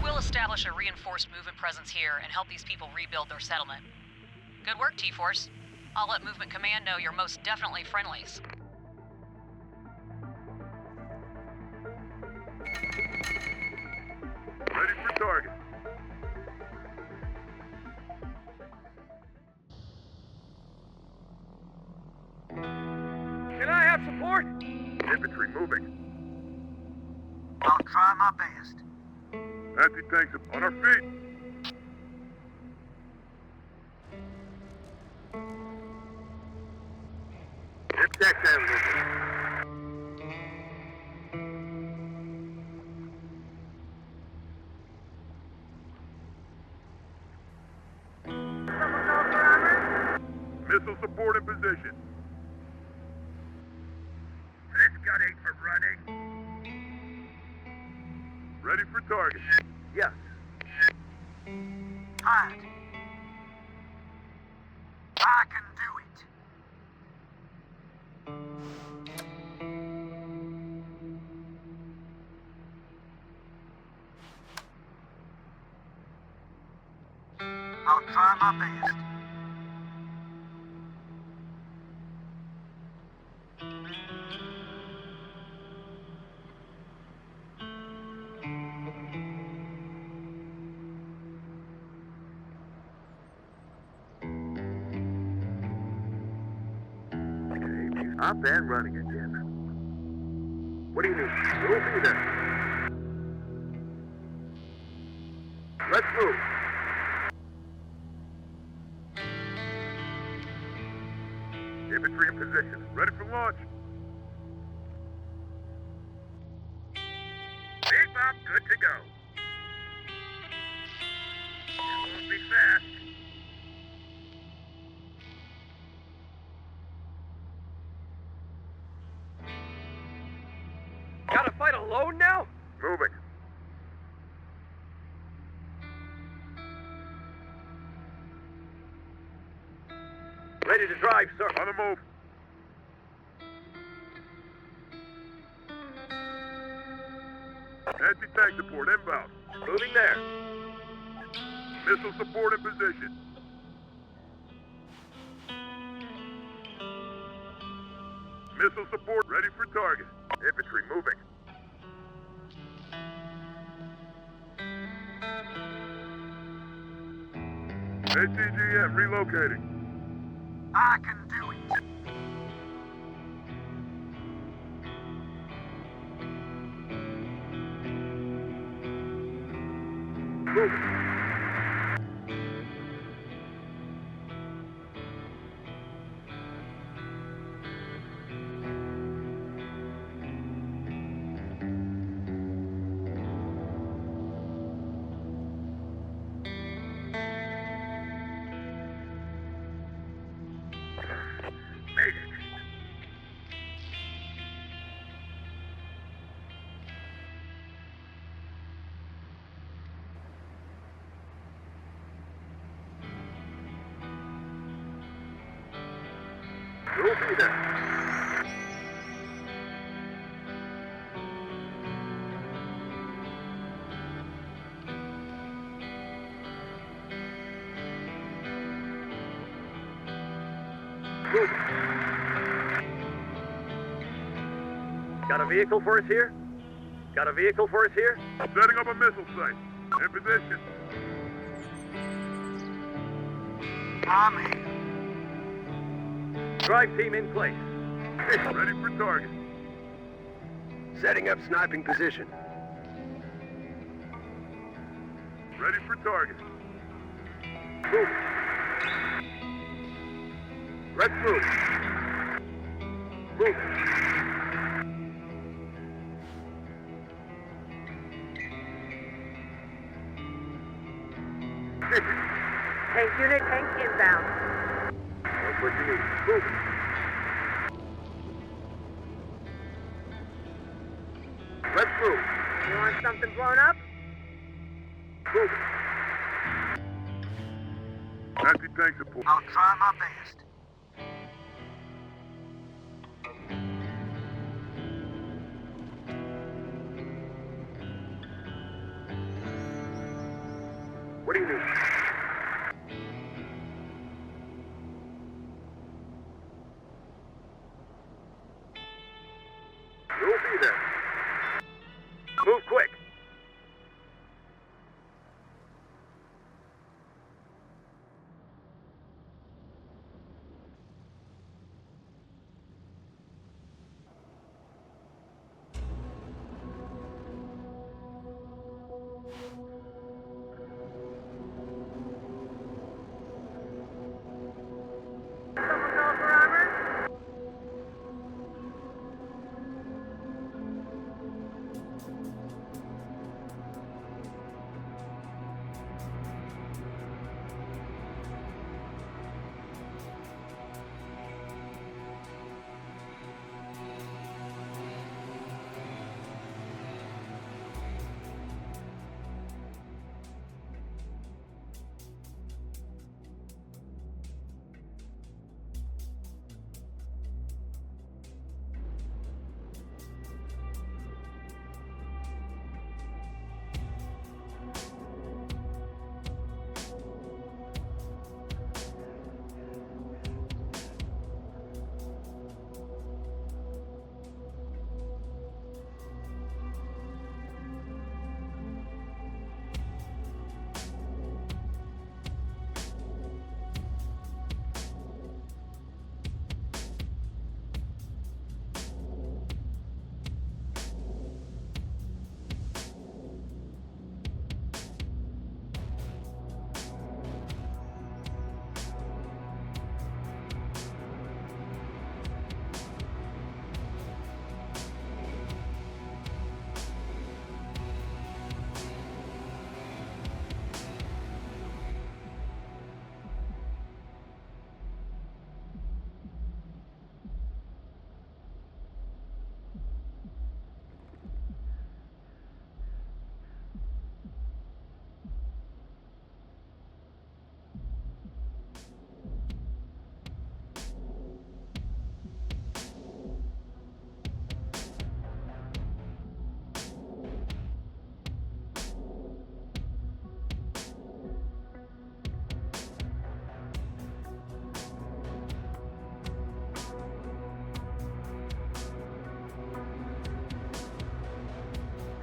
We'll establish a reinforced movement presence here and help these people rebuild their settlement. Good work, T-Force. I'll let Movement Command know you're most definitely friendlies. Ready for target. Can I have support? Infantry moving. I'll try my best. Anti-tanks on our feet. Impact that movement. Someone call for armor? Missile support in position. This gun ain't for running. target. Yes. Hide. I can do it. I'll try my best. Up and running again. What do you need? We'll be there. Let's move. Infantry in position. Ready for launch. Beep up. Good to go. It won't be fast. Gotta fight alone now? Moving. Ready to drive, sir. On the move. Anti-tank support inbound. Moving there. Missile support in position. Missile support ready for target. Infantry moving. ATGM relocating. I can do it. Moving. Made it. We'll be there. Moving. Got a vehicle for us here? Got a vehicle for us here? Setting up a missile site. In position. I'm here. Drive team in place. Ready for target. Setting up sniping position. Ready for target. Move. Let's move. Move. Tank unit, tank inbound. That's what you need. Move. Let's move. You want something blown up? Move. Anti-tank support. I'll try my best. What do you need? We'll be there. Move quick.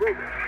Move.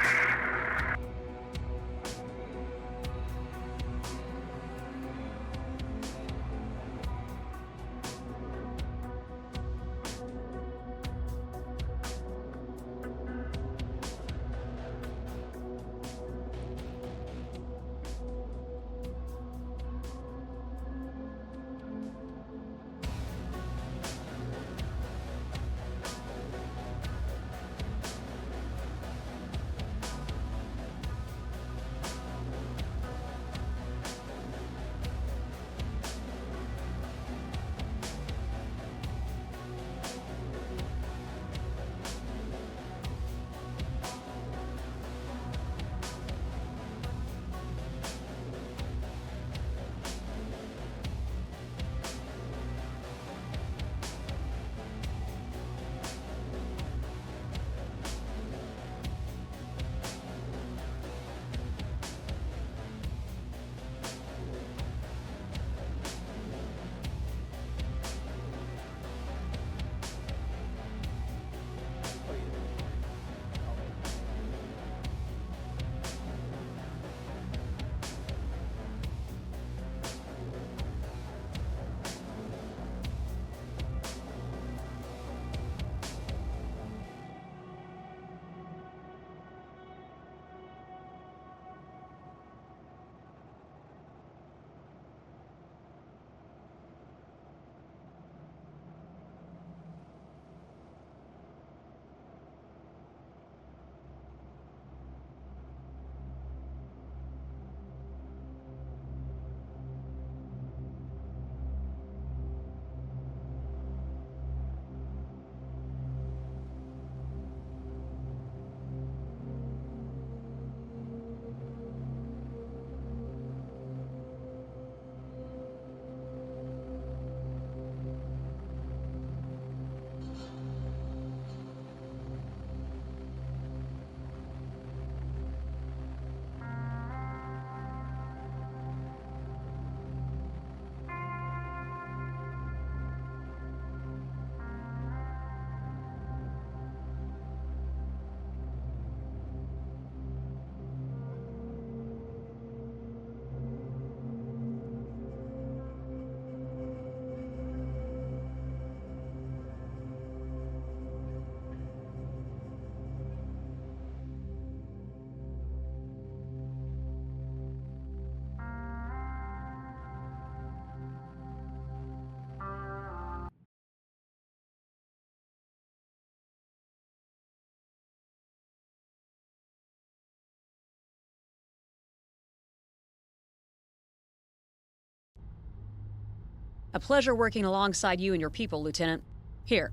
A pleasure working alongside you and your people, Lieutenant. Here,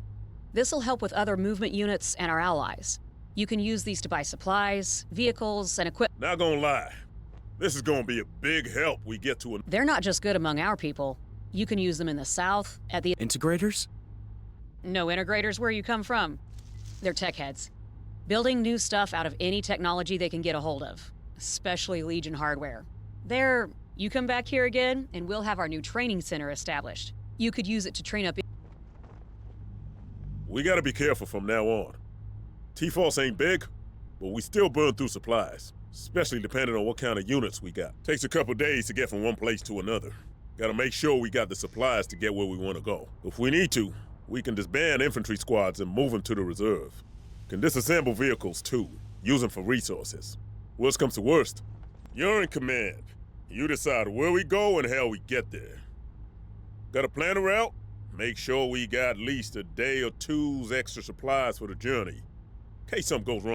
this'll help with other movement units and our allies. You can use these to buy supplies, vehicles, and equipment. Not gonna lie, this is gonna be a big help we get to They're not just good among our people. You can use them in the South, at the... Integrators? No integrators where you come from. They're tech heads. Building new stuff out of any technology they can get a hold of. Especially Legion hardware. You come back here again, and we'll have our new training center established. You could use it to train up... We gotta be careful from now on. T-Force ain't big, but we still burn through supplies. Especially depending on what kind of units we got. Takes a couple days to get from one place to another. Gotta make sure we got the supplies to get where we want to go. If we need to, we can disband infantry squads and move them to the reserve. Can disassemble vehicles too, use them for resources. Worst comes to worst, you're in command. You decide where we go and how we get there. Gotta plan a route? Make sure we got at least a day or two's extra supplies for the journey. In case something goes wrong.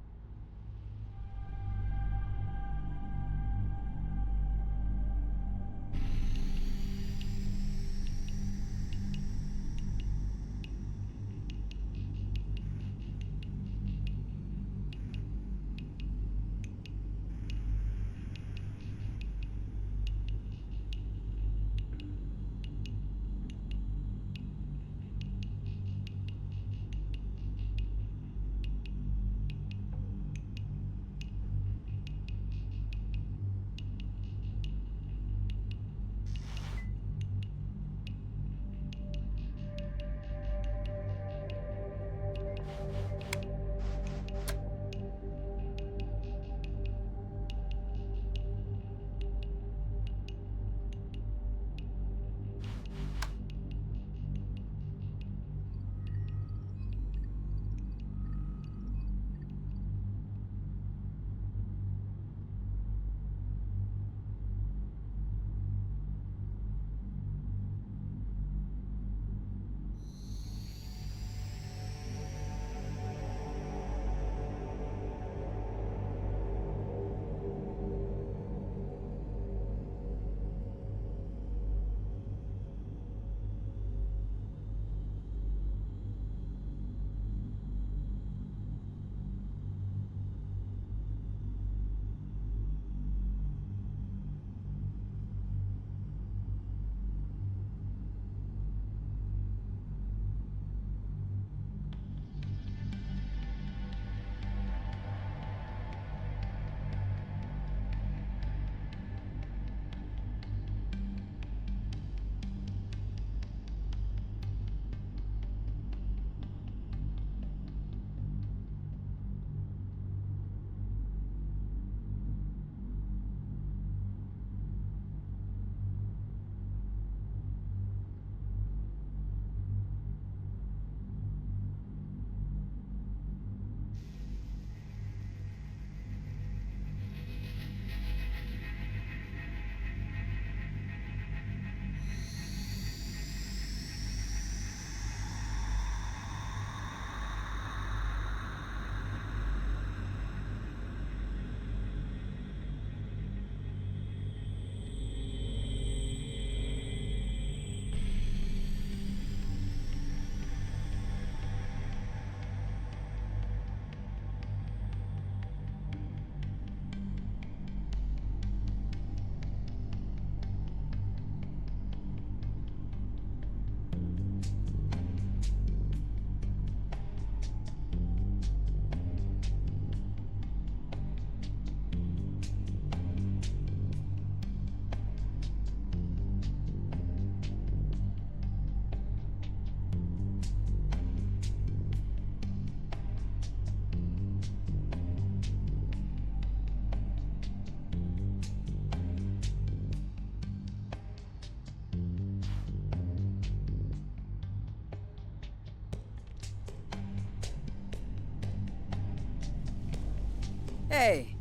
Hey,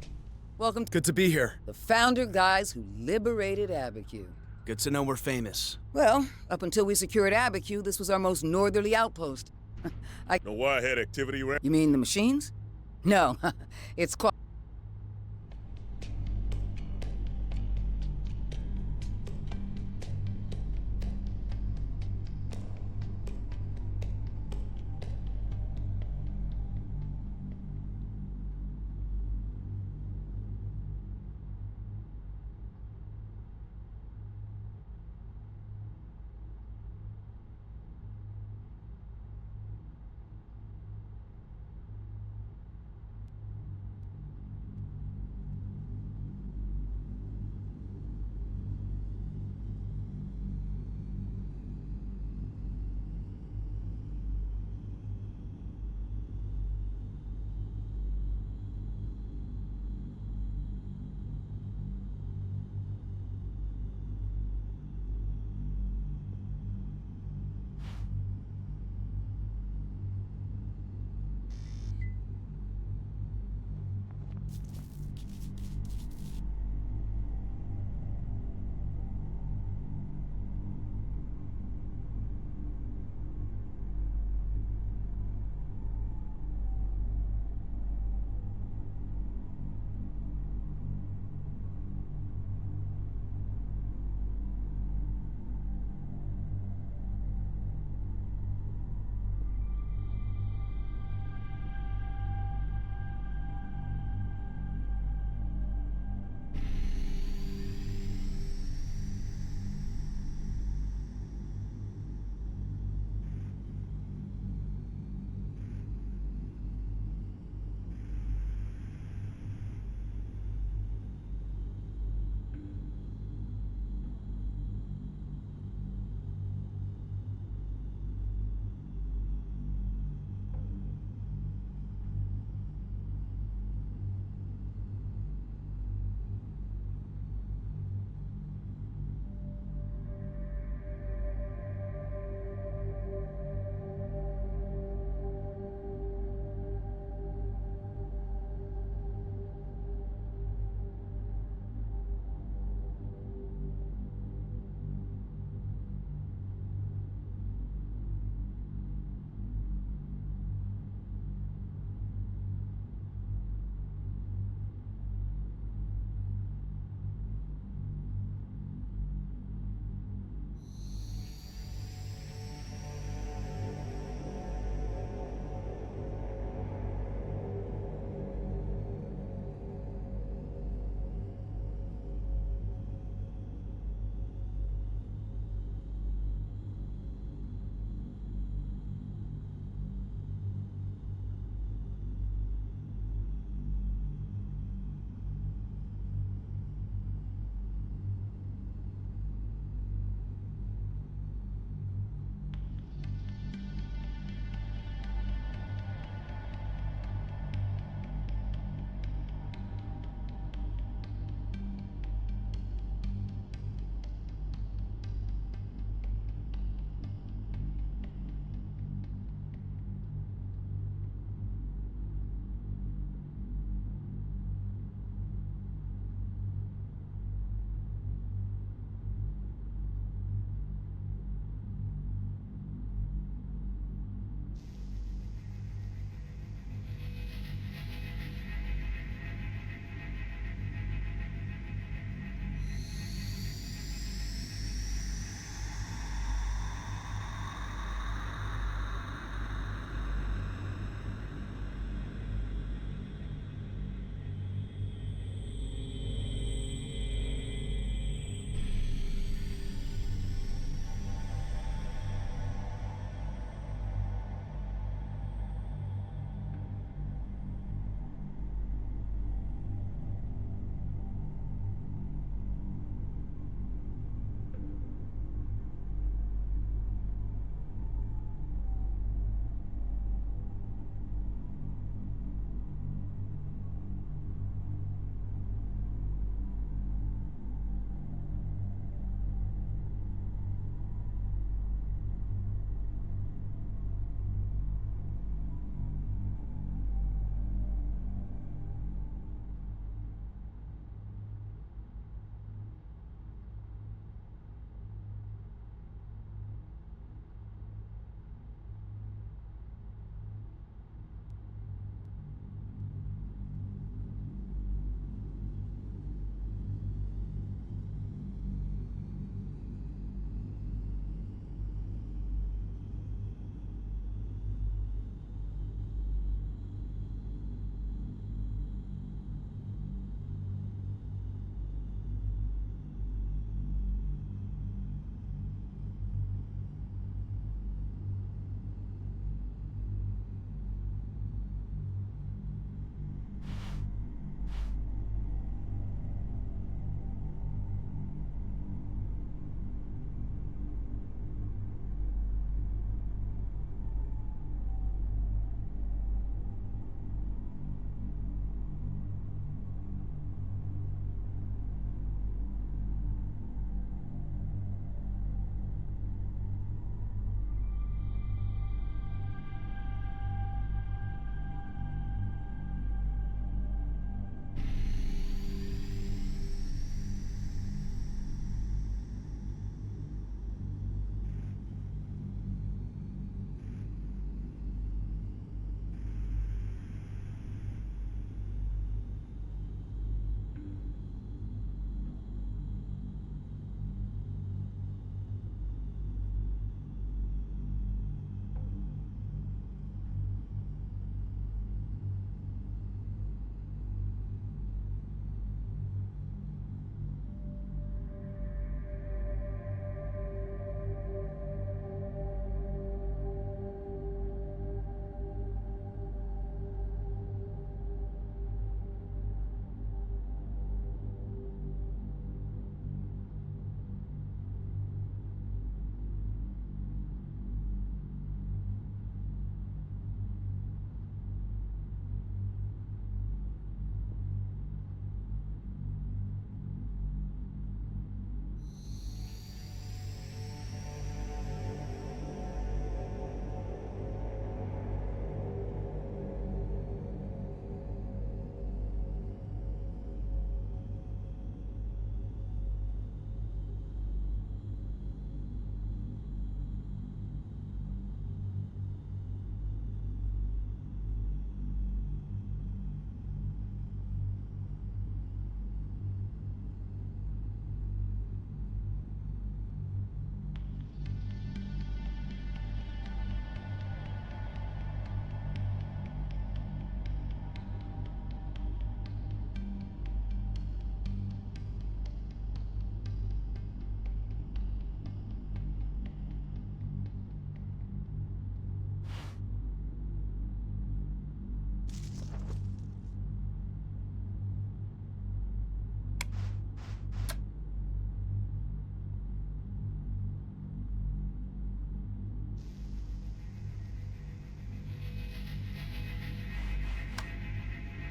welcome. Good to be here. The founder guys who liberated Abiquiu. Good to know we're famous. Well, up until we secured Abiquiu, this was our most northerly outpost. Know why I had activity around? You mean the machines? No, it's quite.